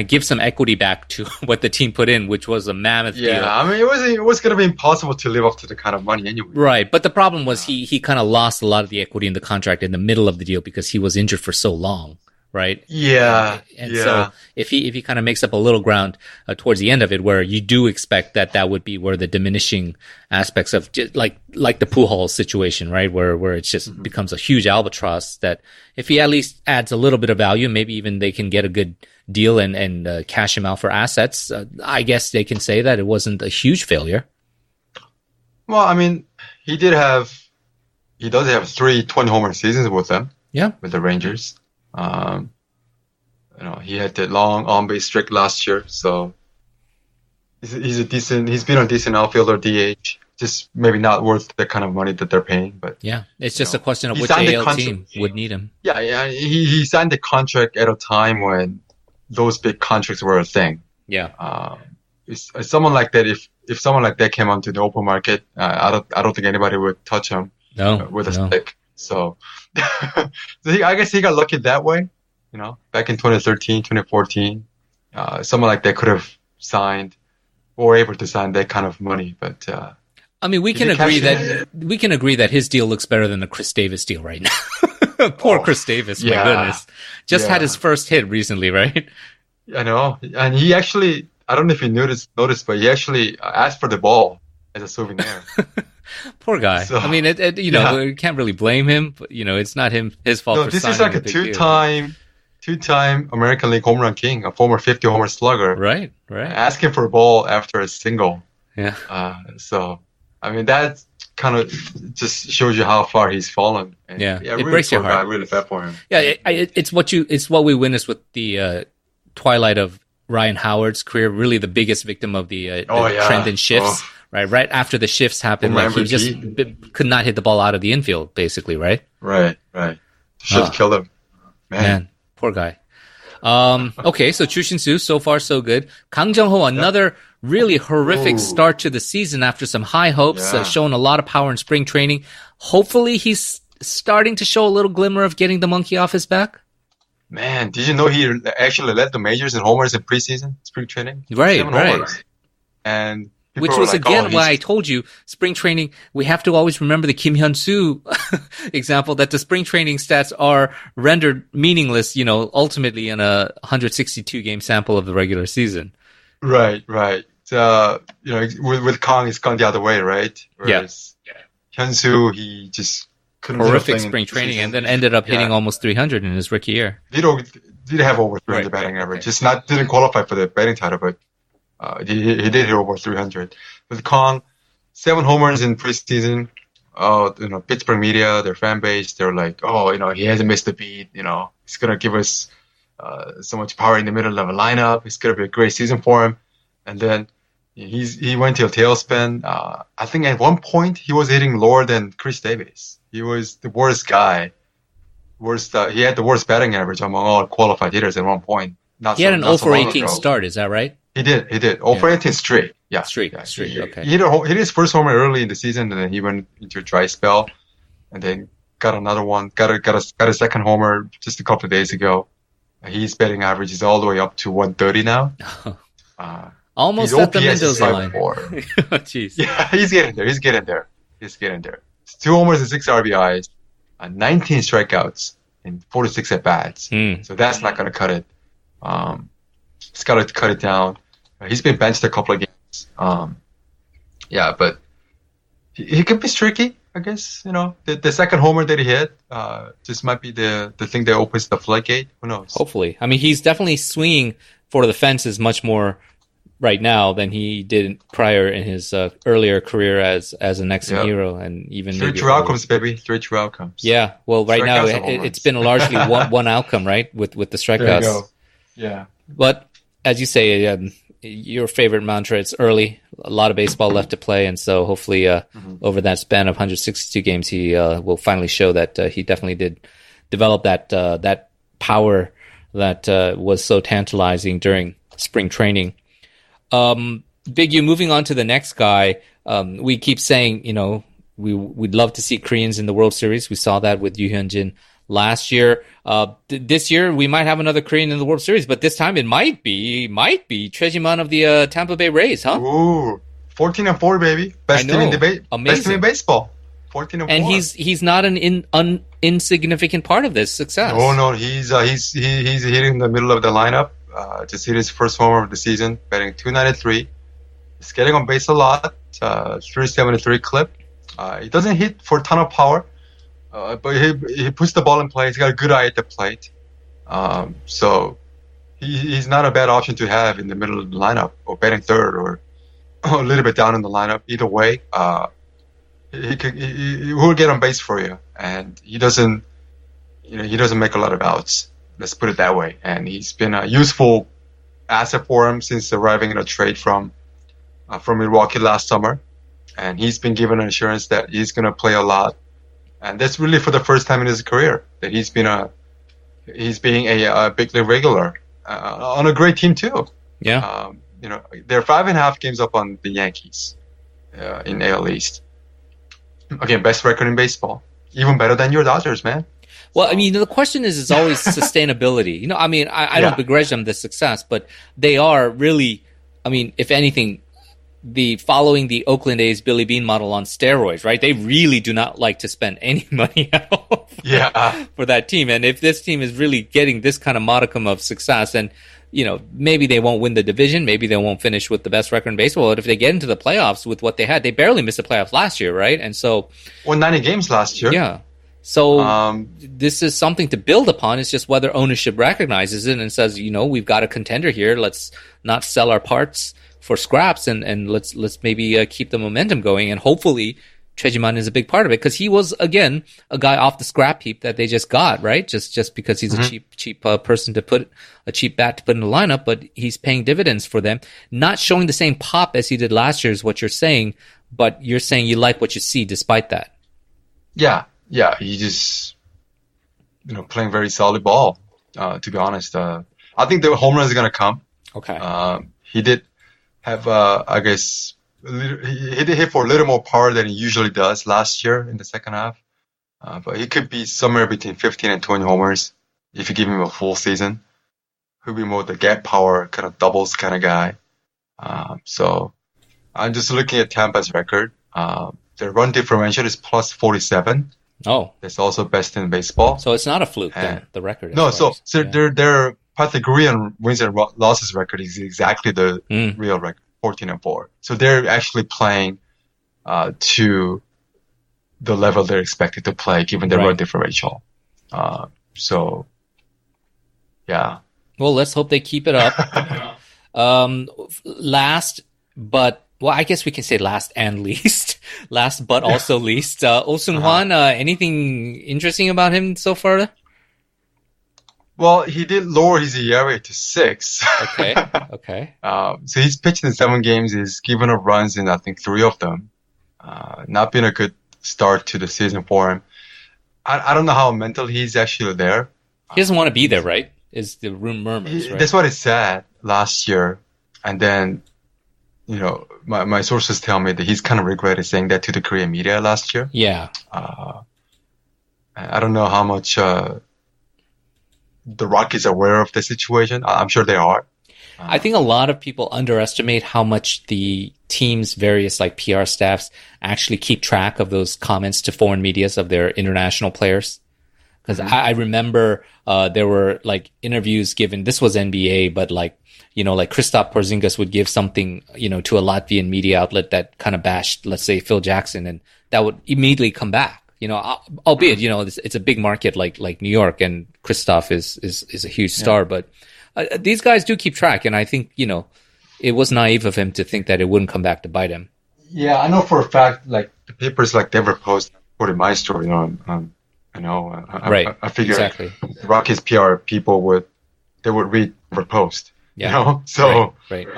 give some equity back to what the team put in, which was a mammoth deal. Yeah, I mean, it was going to be impossible to live up to the kind of money anyway. Right, but the problem was he kind of lost a lot of the equity in the contract in the middle of the deal because he was injured for so long, right? Yeah, and so if he kind of makes up a little ground towards the end of it, where you do expect that would be where the diminishing aspects of just like the Pujols situation, right, where it just becomes a huge albatross. That if he at least adds a little bit of value, maybe even they can get a good deal and cash him out for assets. I guess they can say that it wasn't a huge failure. Well, I mean, he does have 3 20-homer seasons with them. Yeah, with the Rangers. He had that long on-base streak last year, so he's been a decent outfielder DH. Just maybe not worth the kind of money that they're paying, but yeah, it's just a question of which AL team would need him. Yeah, he signed the contract at a time when those big contracts were a thing. Yeah, someone like that. If someone like that came onto the open market, I don't think anybody would touch him with a stick. So, I guess he got lucky that way. Back in 2013, 2014, someone like that could have signed or able to sign that kind of money. But I mean, we can agree that his deal looks better than the Chris Davis deal right now. Poor Chris Davis, my goodness, just had his first hit recently, right? I know, and he actually, I don't know if you noticed, but he actually asked for the ball as a souvenir. Poor guy. So, I mean, we can't really blame him, but it's not his fault. No, this is like a two-time American League home run king, a former 50-homer slugger. Right. Asking for a ball after a single. Yeah. So, I mean, that kind of just shows you how far he's fallen. And, it really breaks your heart. I really felt for him. Yeah, it's what we witnessed with the twilight of Ryan Howard's career. Really, the biggest victim of the trend in shifts. Right after the shifts happened, he just could not hit the ball out of the infield, basically, right? Right. Shift killed him. Man, poor guy. Okay, so Chu Shin-soo, so far so good. Kang Jung-ho, another really horrific start to the season after some high hopes, showing a lot of power in spring training. Hopefully he's starting to show a little glimmer of getting the monkey off his back. Man, did you know he actually led the majors in homers in preseason, spring training? Right. Homers. And which was, again, why I told you, spring training, we have to always remember the Kim Hyun-soo example, that the spring training stats are rendered meaningless, ultimately in a 162-game sample of the regular season. Right. So, with Kang, it's gone the other way, right? Whereas Hyun-soo, he just couldn't horrific spring training and then ended up hitting almost 300 in his rookie year. Did have over 300 batting average. Just didn't qualify for the batting title, but he did hit over 300. With Kang, 7 homers in preseason. Pittsburgh media, their fan base, they're like, he hasn't missed a beat. He's gonna give us so much power in the middle of a lineup. It's gonna be a great season for him. And then he went to a tailspin. I think at one point he was hitting lower than Chris Davis. He was the worst guy. He had the worst batting average among all qualified hitters at one point. He had an 0 for 18 start. Is that right? He did. 0 for 18 straight. Yeah. Straight. Okay. He hit his first homer early in the season, and then he went into a dry spell, and then got another one. Got a second homer just a couple of days ago. His batting average is all the way up to 130 now. Almost at the Mendoza line. Jeez. Yeah, he's getting there. 2 homers and 6 RBIs, 19 strikeouts, and 46 at bats. So that's not going to cut it. He's got to cut it down. He's been benched a couple of games. But he could be streaky. I guess, the second homer that he hit, just might be the thing that opens the floodgate. Who knows? Hopefully. I mean, he's definitely swinging for the fences much more right now than he did prior in his earlier career as an Exum Yeah. hero, and even Three maybe true earlier. outcomes, baby. Three true outcomes. Yeah, well, right now Strikeouts and home it's runs. been largely one outcome, right, with the There you strikeouts. go. Yeah. But as you say, your favorite mantra, it's early, a lot of baseball left to play, and so hopefully over that span of 162 games, he will finally show that he definitely did develop that power that was so tantalizing during spring training. Big U, moving on to the next guy, we keep saying, we'd love to see Koreans in the World Series. We saw that with Yu Hyun-jin last year. This year, we might have another Korean in the World Series, but this time it might be Choi Ji-man of the Tampa Bay Rays, huh? Ooh, 14-4, baby. Best I team in know. debate. Best team Amazing. in baseball. 14-4. And he's not an insignificant part of this success. No, he's hitting in the middle of the lineup. Just hit his first homer of the season, batting 293. He's getting on base a lot. 373 clip. He doesn't hit for a ton of power, but he puts the ball in play. He's got a good eye at the plate. So he's not a bad option to have in the middle of the lineup, or batting third, or a little bit down in the lineup. Either way, he will get on base for you, and he doesn't make a lot of outs. Let's put it that way. And he's been a useful asset for him since arriving in a trade from Milwaukee last summer. And he's been given an assurance that he's going to play a lot. And that's really for the first time in his career that he's being a big league regular on a great team too. Yeah. They're 5.5 games up on the Yankees in AL East. Again, best record in baseball. Even better than your Dodgers, man. Well, I mean, the question is always sustainability. I mean, I don't begrudge them the success, but they are really, I mean, if anything, following the Oakland A's Billy Beane model on steroids, right? They really do not like to spend any money at all for that team. And if this team is really getting this kind of modicum of success, and maybe they won't win the division, maybe they won't finish with the best record in baseball. But if they get into the playoffs with what they had, they barely missed the playoffs last year, right? And so won 90 games last year. Yeah. So this is something to build upon. It's just whether ownership recognizes it and says, we've got a contender here. Let's not sell our parts for scraps, and let's maybe keep the momentum going. And hopefully Choi Ji-man is a big part of it, because he was, again, a guy off the scrap heap that they just got, right? Just because he's a cheap person to put a cheap bat to put in the lineup, but he's paying dividends for them. Not showing the same pop as he did last year is what you're saying, but you're saying you like what you see despite that. Yeah, he just, playing very solid ball, to be honest. I think the home run is going to come. Okay. He did have, I guess, he did hit for a little more power than he usually does last year in the second half. But he could be somewhere between 15 and 20 homers if you give him a full season. He'll be more the gap power, kind of doubles kind of guy. So I'm just looking at Tampa's record. Their run differential is plus 47. Oh, that's also best in baseball. So it's not a fluke then, the record. No, so their Pythagorean wins and losses record is exactly the real record, 14-4. So they're actually playing to the level they're expected to play given their run differential. So, yeah. Well, let's hope they keep it up. Last, but well, I guess we can say last and least. Last but also least. Oh Seung-hwan, anything interesting about him so far? Well, he did lower his ERA to 6. Okay. So he's pitched in 7 games. He's given up runs in, I think, 3 of them. Not been a good start to the season for him. I don't know how mentally he's actually there. He doesn't want to be there, right? Is the room murmurs, right? That's what he said last year. And then, my sources tell me that he's kind of regretted saying that to the Korean media last year. Yeah. I don't know how much the Rockies are aware of the situation. I'm sure they are. I think a lot of people underestimate how much the team's various PR staffs actually keep track of those comments to foreign medias of their international players. Because I remember there were like interviews given. This was NBA, but like like Kristaps Porzingis would give something to a Latvian media outlet that kind of bashed, let's say, Phil Jackson, and that would immediately come back. Albeit it's a big market like New York, and Kristaps is a huge star, but these guys do keep track, and I think it was naive of him to think that it wouldn't come back to bite him. Yeah, I know for a fact, like the papers like Denver Post quoted my story Right. I figure Exactly. Rockies PR people would read Denver Post, Yeah. So Right.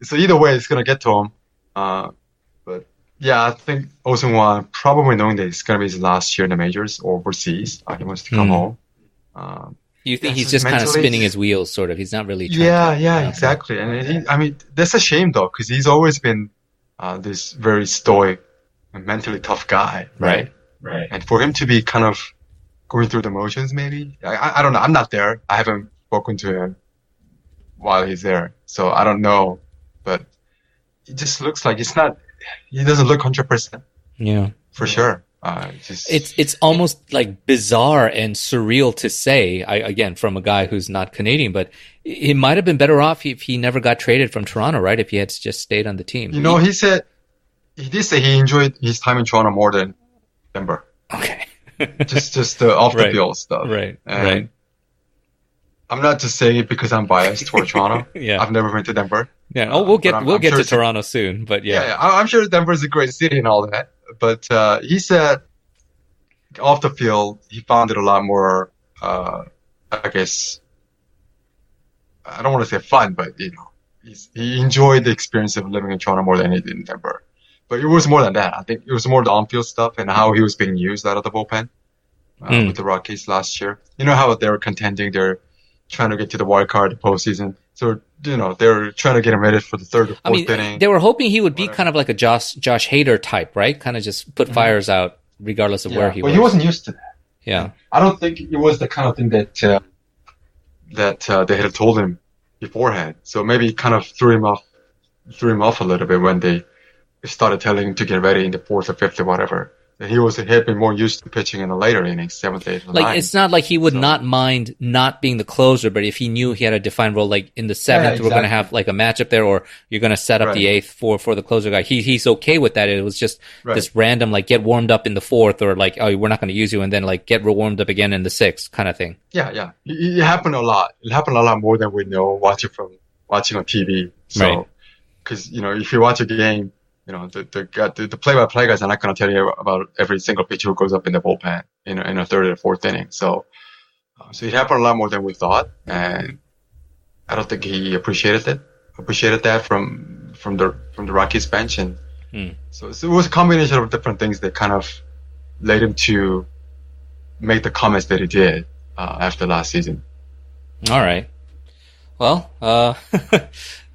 so either way, it's gonna get to him. But yeah, I think Osungwan probably knowing that it's gonna be his last year in the majors or overseas, he wants to come home. You think Yeah, he's just kind of mentally, spinning his wheels, sort of? He's not really trying yeah, exactly. And I mean, that's a shame though, because he's always been this very stoic and mentally tough guy, right? Right. And for him to be kind of going through the motions, maybe I don't know. I'm not there. I haven't spoken to him while he's there, so I don't know. But it just looks like it's not. He doesn't look 100%. Yeah, for sure. It's almost like bizarre and surreal to say. Again, from a guy who's not Canadian, but he might have been better off if he never got traded from Toronto, right? If he had just stayed on the team. He did say he enjoyed his time in Toronto more than Denver. Okay. just the off the field stuff. Right. And right. I'm not just saying it because I'm biased toward Toronto. Yeah. I've never been to Denver. Yeah. Oh, we'll get to Toronto soon, but yeah. Yeah, I'm sure Denver's a great city and all that. But he said off the field, he found it a lot more, I guess, I don't want to say fun, but he enjoyed the experience of living in Toronto more than he did in Denver. But it was more than that. I think it was more the on-field stuff and how he was being used out of the bullpen with the Rockies last year. You know how they were contending, they're trying to get to the wild card, the postseason. So, they're trying to get him ready for the third or fourth inning. They were hoping he would be kind of like a Josh Hader type, right? Kind of just put fires out regardless of where he was. But he wasn't used to that. Yeah. I don't think it was the kind of thing that they had told him beforehand. So maybe it kind of threw him off a little bit when they started telling him to get ready in the fourth or fifth or whatever. And he had been more used to pitching in the later innings, seventh, eighth, or ninth. It's not like he would not mind not being the closer, but if he knew he had a defined role, like in the seventh, we're going to have like a matchup there, or you're going to set up the eighth for the closer guy. He's okay with that. It was just this random, like, get warmed up in the fourth, or like, oh, we're not going to use you, and then like get warmed up again in the sixth kind of thing. Yeah. It happened a lot. It happened a lot more than we know watching on TV. So, because if you watch a game, the play-by-play guys are not going to tell you about every single pitcher who goes up in the bullpen in a third or fourth inning. So it happened a lot more than we thought, and I don't think he appreciated that from the Rockies bench, and so it was a combination of different things that kind of led him to make the comments that he did after last season. All right. Well,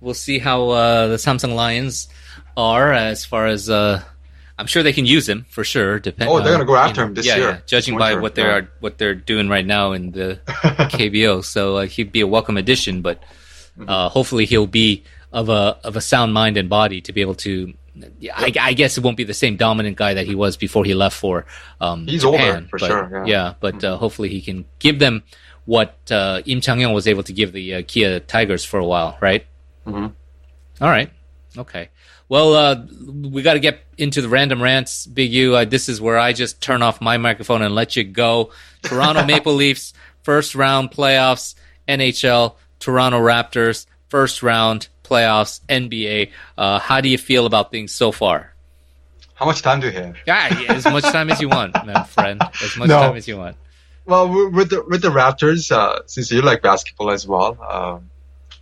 we'll see how the Samsung Lions are as far as I'm sure they can use him for sure. They're gonna go after him this year. Yeah, judging by what they're doing right now in the KBO, so he'd be a welcome addition. But hopefully he'll be of a sound mind and body to be able to. I guess it won't be the same dominant guy that he was before he left for he's Japan, older for sure. Yeah, but hopefully he can give them what Im Chang-yong was able to give the Kia Tigers for a while, right? Mm-hmm. All right. Okay. Well, we got to get into the random rants, Big U. This is where I just turn off my microphone and let you go. Toronto Maple Leafs, first round playoffs, NHL, Toronto Raptors, first round playoffs, NBA. How do you feel about things so far? How much time do you have? Yeah, as much time as you want, my friend. As much time as you want. Well, with the Raptors, since you like basketball as well,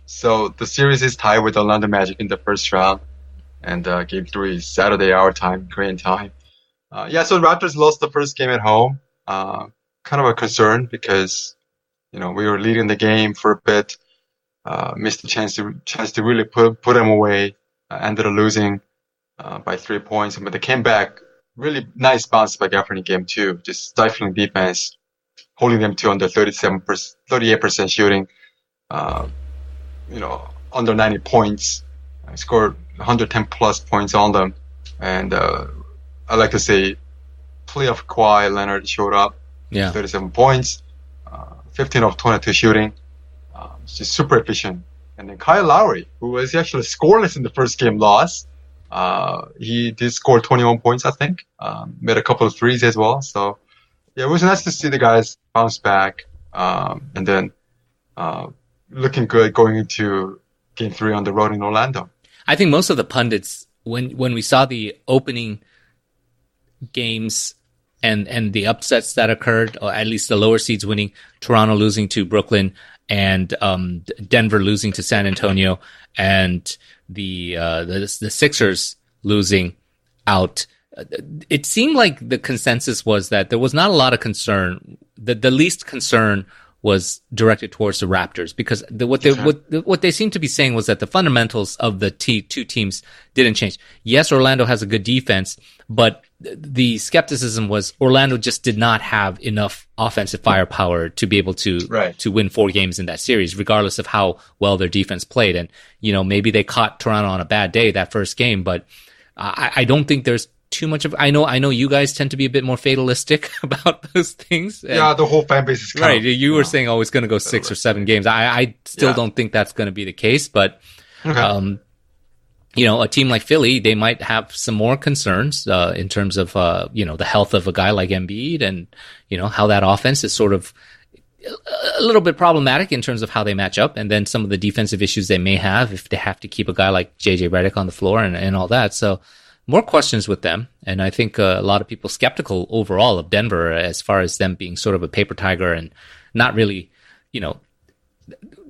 so the series is tied with the Orlando Magic in the first round. And game 3 is Saturday our time, Korean time. So the Raptors lost the first game at home. Kind of a concern because, we were leading the game for a bit. Missed the chance to really put them away. Ended up losing by 3 points. But they came back. Really nice bounce back after in game 2. Just stifling defense, holding them to under 38% shooting. Under 90 points. I scored 110 plus points on them, and I like to say, playoff Kawhi Leonard showed up. Yeah. 37 points, 15 of 22 shooting. Just super efficient. And then Kyle Lowry, who was actually scoreless in the first game loss, he did score 21 points, I think. Made a couple of threes as well. So, yeah, it was nice to see the guys bounce back. And then looking good going into game 3 on the road in Orlando. I think most of the pundits, when we saw the opening games and the upsets that occurred, or at least the lower seeds winning, Toronto losing to Brooklyn and Denver losing to San Antonio, and the Sixers losing out. It seemed like the consensus was that there was not a lot of concern. The least concern was directed towards the Raptors, because what they seemed to be saying was that the fundamentals of the two teams didn't change. Yes, Orlando has a good defense, but the skepticism was Orlando just did not have enough offensive firepower to be able to win 4 games in that series, regardless of how well their defense played. And, maybe they caught Toronto on a bad day that first game, but I don't think there's too much of. I know you guys tend to be a bit more fatalistic about those things. And, yeah, the whole fan base is right. You were saying, it's going to go 6 or 7 games. I still don't think that's going to be the case, but a team like Philly, they might have some more concerns in terms of the health of a guy like Embiid, and how that offense is sort of a little bit problematic in terms of how they match up, and then some of the defensive issues they may have if they have to keep a guy like JJ Redick on the floor and all that. So more questions with them. And I think a lot of people skeptical overall of Denver as far as them being sort of a paper tiger and not really,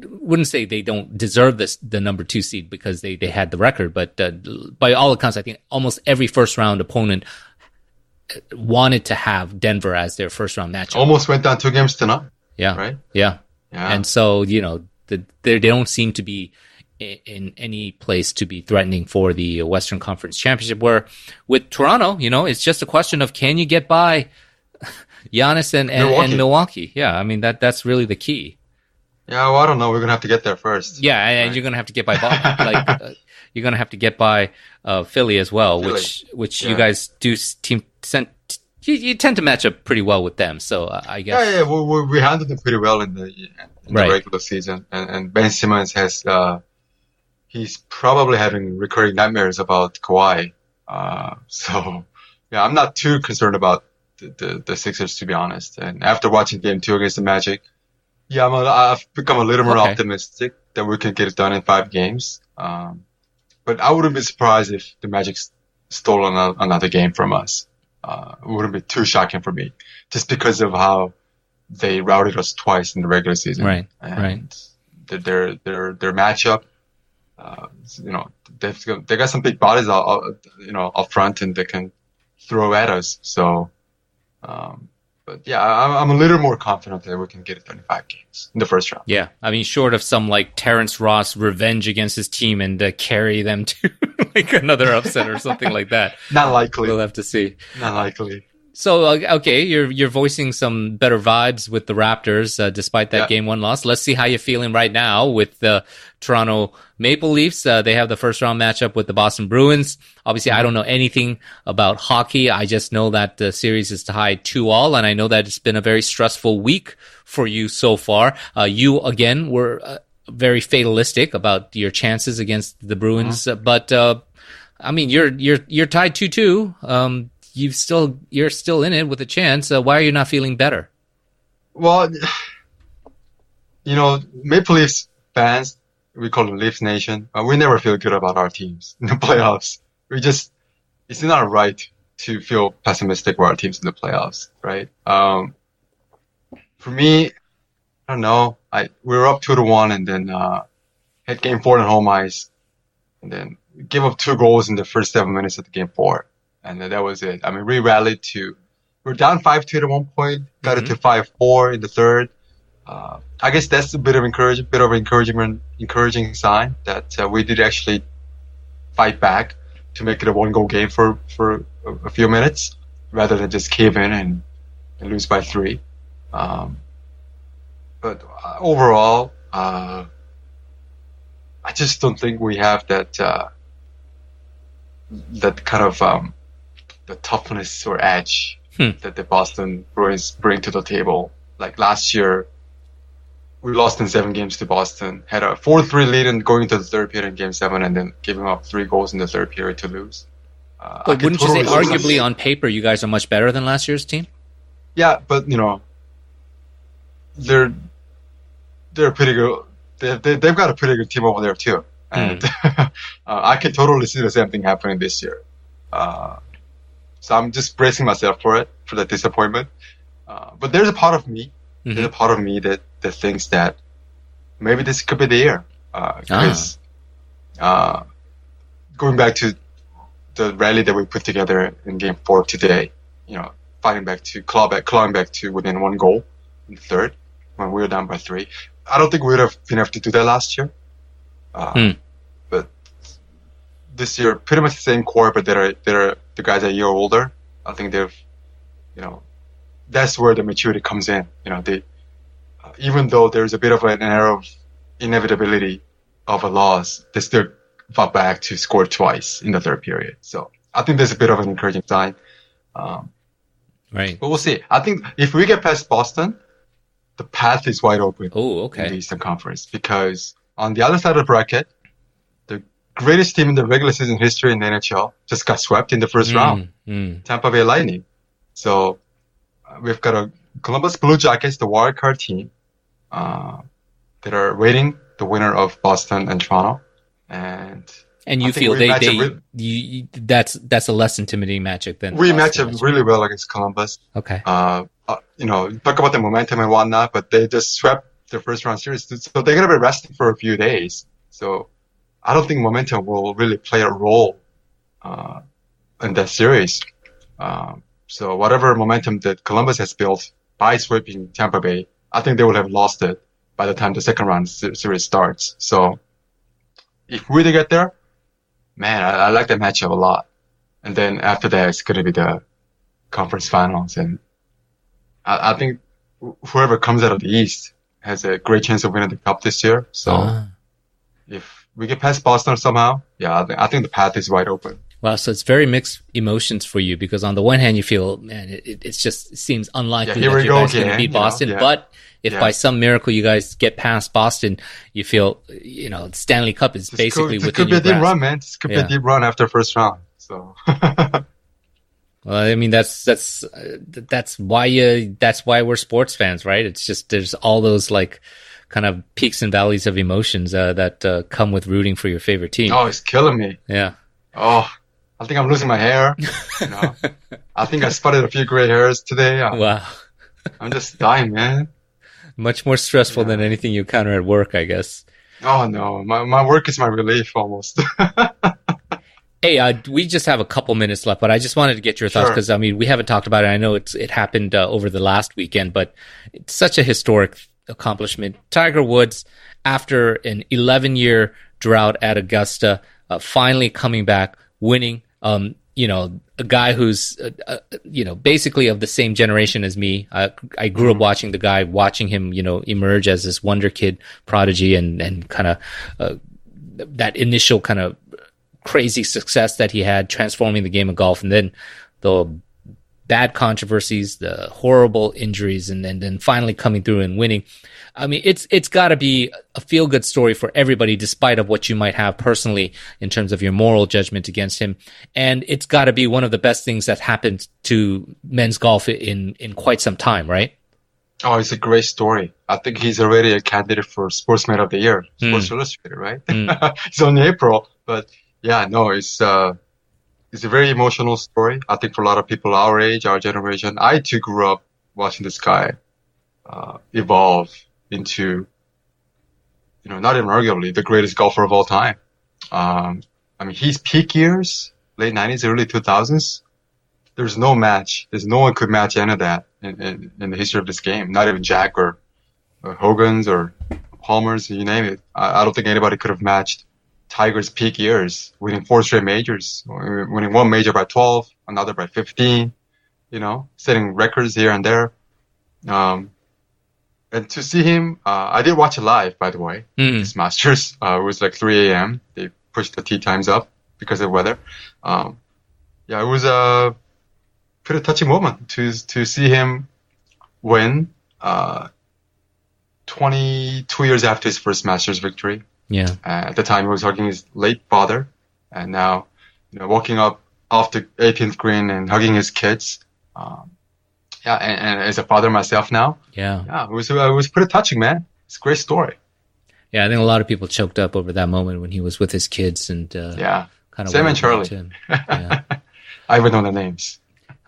wouldn't say they don't deserve the number 2 seed because they had the record, but by all accounts, I think almost every first round opponent wanted to have Denver as their first round matchup. Almost went down 2 games to none. Yeah. Right? Yeah. And so, they don't seem to be in any place to be threatening for the Western Conference Championship, where with Toronto, it's just a question of, can you get by Giannis and Milwaukee? Yeah. I mean, that's really the key. Yeah. Well, I don't know. We're going to have to get there first. Yeah. And you're going to have to get by you're going to have to get by Philly as well, which you guys do you tend to match up pretty well with them. So I guess. Yeah. We handled them pretty well in the regular season. And Ben Simmons has, he's probably having recurring nightmares about Kawhi. So, yeah, I'm not too concerned about the Sixers, to be honest. And after watching Game 2 against the Magic, yeah, I've become a little more optimistic that we can get it done in 5 games. But I wouldn't be surprised if the Magic stole another game from us. It wouldn't be too shocking for me, just because of how they routed us twice in the regular season. Right. Their matchup. They got some big bodies, up front, and they can throw at us. So, but yeah, I'm a little more confident that we can get it done in 5 games in the first round. Yeah, I mean, short of some like Terrence Ross revenge against his team and carry them to like another upset or something like that. Not likely. We'll have to see. Not likely. So, okay, you're voicing some better vibes with the Raptors, despite that Game 1 loss. Let's see how you're feeling right now with the Toronto Maple Leafs. They have the first round matchup with the Boston Bruins. Obviously, I don't know anything about hockey. I just know that the series is tied 2-2, and I know that it's been a very stressful week for you so far. You, again, were very fatalistic about your chances against the Bruins, but I mean, you're tied 2-2. You're still in it with a chance. Why are you not feeling better? Well, Maple Leafs fans, we call them Leafs Nation. We never feel good about our teams in the playoffs. It's not right to feel pessimistic about our teams in the playoffs, right? For me, I don't know. We were up 2-1 and then had Game 4 on home ice, and then give up 2 goals in the first 7 minutes of the Game 4. And then that was it. I mean, we rallied we're down 5-2 at one point, got it to 5-4 in the third. I guess that's a bit of encouraging sign that we did actually fight back to make it a 1-goal game for a few minutes, rather than just cave in and lose by 3. But overall, I just don't think we have that kind of the toughness or edge Hmm. that the Boston Bruins bring to the table. Like last year, we lost in 7 games to Boston, had a 4-3 lead and going into the third period in game 7, and then giving up 3 goals in the third period to lose. I But can wouldn't you say totally see arguably this. on paper you guys are much better than last year's team? Yeah, but they're they're pretty good. They've got a pretty good team over there too, and Hmm. I can totally see the same thing happening this year. Uh, so I'm just bracing myself for it, for the disappointment. But there's a part of me, Hmm. that thinks that maybe this could be the year. Ah. Because going back to the rally that we put together in game 4 today, you know, clawing back to within 1 goal in the third when we were down by 3. I don't think we would have been able to do that last year. Uh, Hmm. but this year, pretty much the same core, but they're the guys are a year older. I think you know, that's where the maturity comes in. Even though there's a bit of an air of inevitability of a loss, they still fought back to score twice in the third period. So I think there's a bit of an encouraging sign. Um, Right. but we'll see. I think if we get past Boston, the path is wide open Oh, in the okay. Eastern Conference because on the other side of the bracket, the greatest team in the regular season history in the NHL just got swept in the first round, Mm, mm. Tampa Bay Lightning. So we've got a Columbus Blue Jackets, the wild card team, uh, that are waiting the winner of Boston and Toronto. And And I you think feel that's a less intimidating matchup than the we match Boston up matchup. really well against Columbus. Okay. Talk about the momentum and whatnot, but they just swept their first round series. So they're going to be resting for a few days. So I don't think momentum will really play a role, uh, in that series. So whatever momentum that Columbus has built by sweeping Tampa Bay, I think they will have lost it by the time the second round series starts. So if we do get there, man, I like that matchup a lot. And then after that, it's going to be the conference finals. And I think whoever comes out of the East has a great chance of winning the cup this year. So Ah. if we get past Boston somehow, yeah, I think the path is wide open. Wow. So it's very mixed emotions for you because on the one hand you feel, man, it seems Yeah, unlikely here that we you go guys are going to beat again, Boston. yeah, But if by yeah. some miracle you guys get past Boston, you feel, Stanley Cup is basically This within could be your a deep grasp. run, man. This could be a Yeah. deep run after first round. So, Well, I mean, that's why we're sports fans, right? It's just there's all those like kind of peaks and valleys of emotions that come with rooting for your favorite team. oh, it's killing me. Yeah. Oh, I think I'm losing my hair. You know, I think I spotted a few gray hairs today. Wow. I'm just dying, man. Much more stressful than Yeah. anything you encounter at work, I guess. Oh no, my work is my relief almost. Hey, we just have a couple minutes left, but I just wanted to get your thoughts Sure. because I mean we haven't talked about it. I know it happened over the last weekend, but it's such a historic accomplishment. Tiger Woods, after an 11-year drought at Augusta, finally coming back, winning. A guy who's basically of the same generation as me. I grew up Mhm. watching the guy, watching him, emerge as this wonder kid prodigy, and kind of that initial kind of crazy success that he had transforming the game of golf, and then the bad controversies, the horrible injuries, and then finally coming through and winning. I mean, it's got to be a feel good story for everybody, despite of what you might have personally in terms of your moral judgment against him. And it's got to be one of the best things that happened to men's golf in quite some time, right? Oh, it's a great story. I think he's already a candidate for Sportsman of the Year, Hmm. Sports Illustrated, right? Hmm. It's only April, but yeah, no, it's a very emotional story. I think for a lot of people our age, our generation, I too grew up watching this guy evolve into, not even arguably the greatest golfer of all time. I mean, his peak years, late 90s, early 2000s, there's no match. There's no one could match any of that in the history of this game. Not even Jack or Hogan's or Palmer's, you name it. I don't think anybody could have matched Tiger's peak years, winning 4 straight majors, winning one major by 12, another by 15, setting records here and there. Um, and to see him, I did watch it live, by the way, Hmm. this Masters. It was like 3 a.m. They pushed the tee times up because of weather. Um, yeah, pretty touching moment to see him win 22 years after his first Masters victory. Yeah. At the time, he was hugging his late father, and now, walking up off the 18th green and hugging his kids. Yeah, and as a father myself now, Yeah. it was pretty touching, man. It's a great story. Yeah, I think a lot of people choked up over that moment when he was with his kids and Yeah, kind of Sam what and it meant Charlie. to him. Yeah. I even know the names.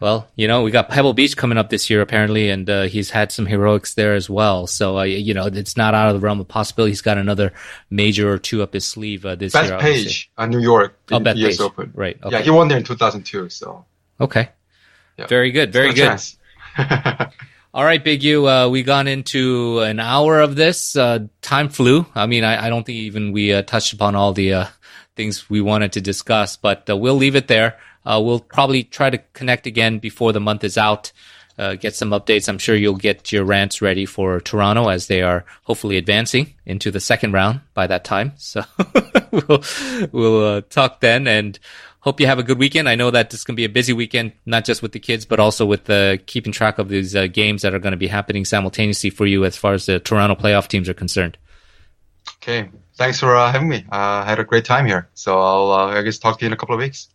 Well, we got Pebble Beach coming up this year apparently, and he's had some heroics there as well. So, it's not out of the realm of possibility. He's got another major or two up his sleeve this year. Bethpage, New York, Oh, in US Bethpage. Open. Right. Yeah, Okay. he won there in 2002. So Okay. yeah, Very good. Very still a good. chance. All right, Big U. We gone into an hour of this. Time flew. I mean, I don't think even we touched upon all the things we wanted to discuss, but we'll leave it there. We'll probably try to connect again before the month is out, get some updates. I'm sure you'll get your rants ready for Toronto as they are hopefully advancing into the second round by that time. So we'll talk then, and hope you have a good weekend. I know that this can be a busy weekend, not just with the kids, but also with keeping track of these games that are going to be happening simultaneously for you as far as the Toronto playoff teams are concerned. Okay, thanks for having me. I had a great time here. So I guess talk to you in a couple of weeks.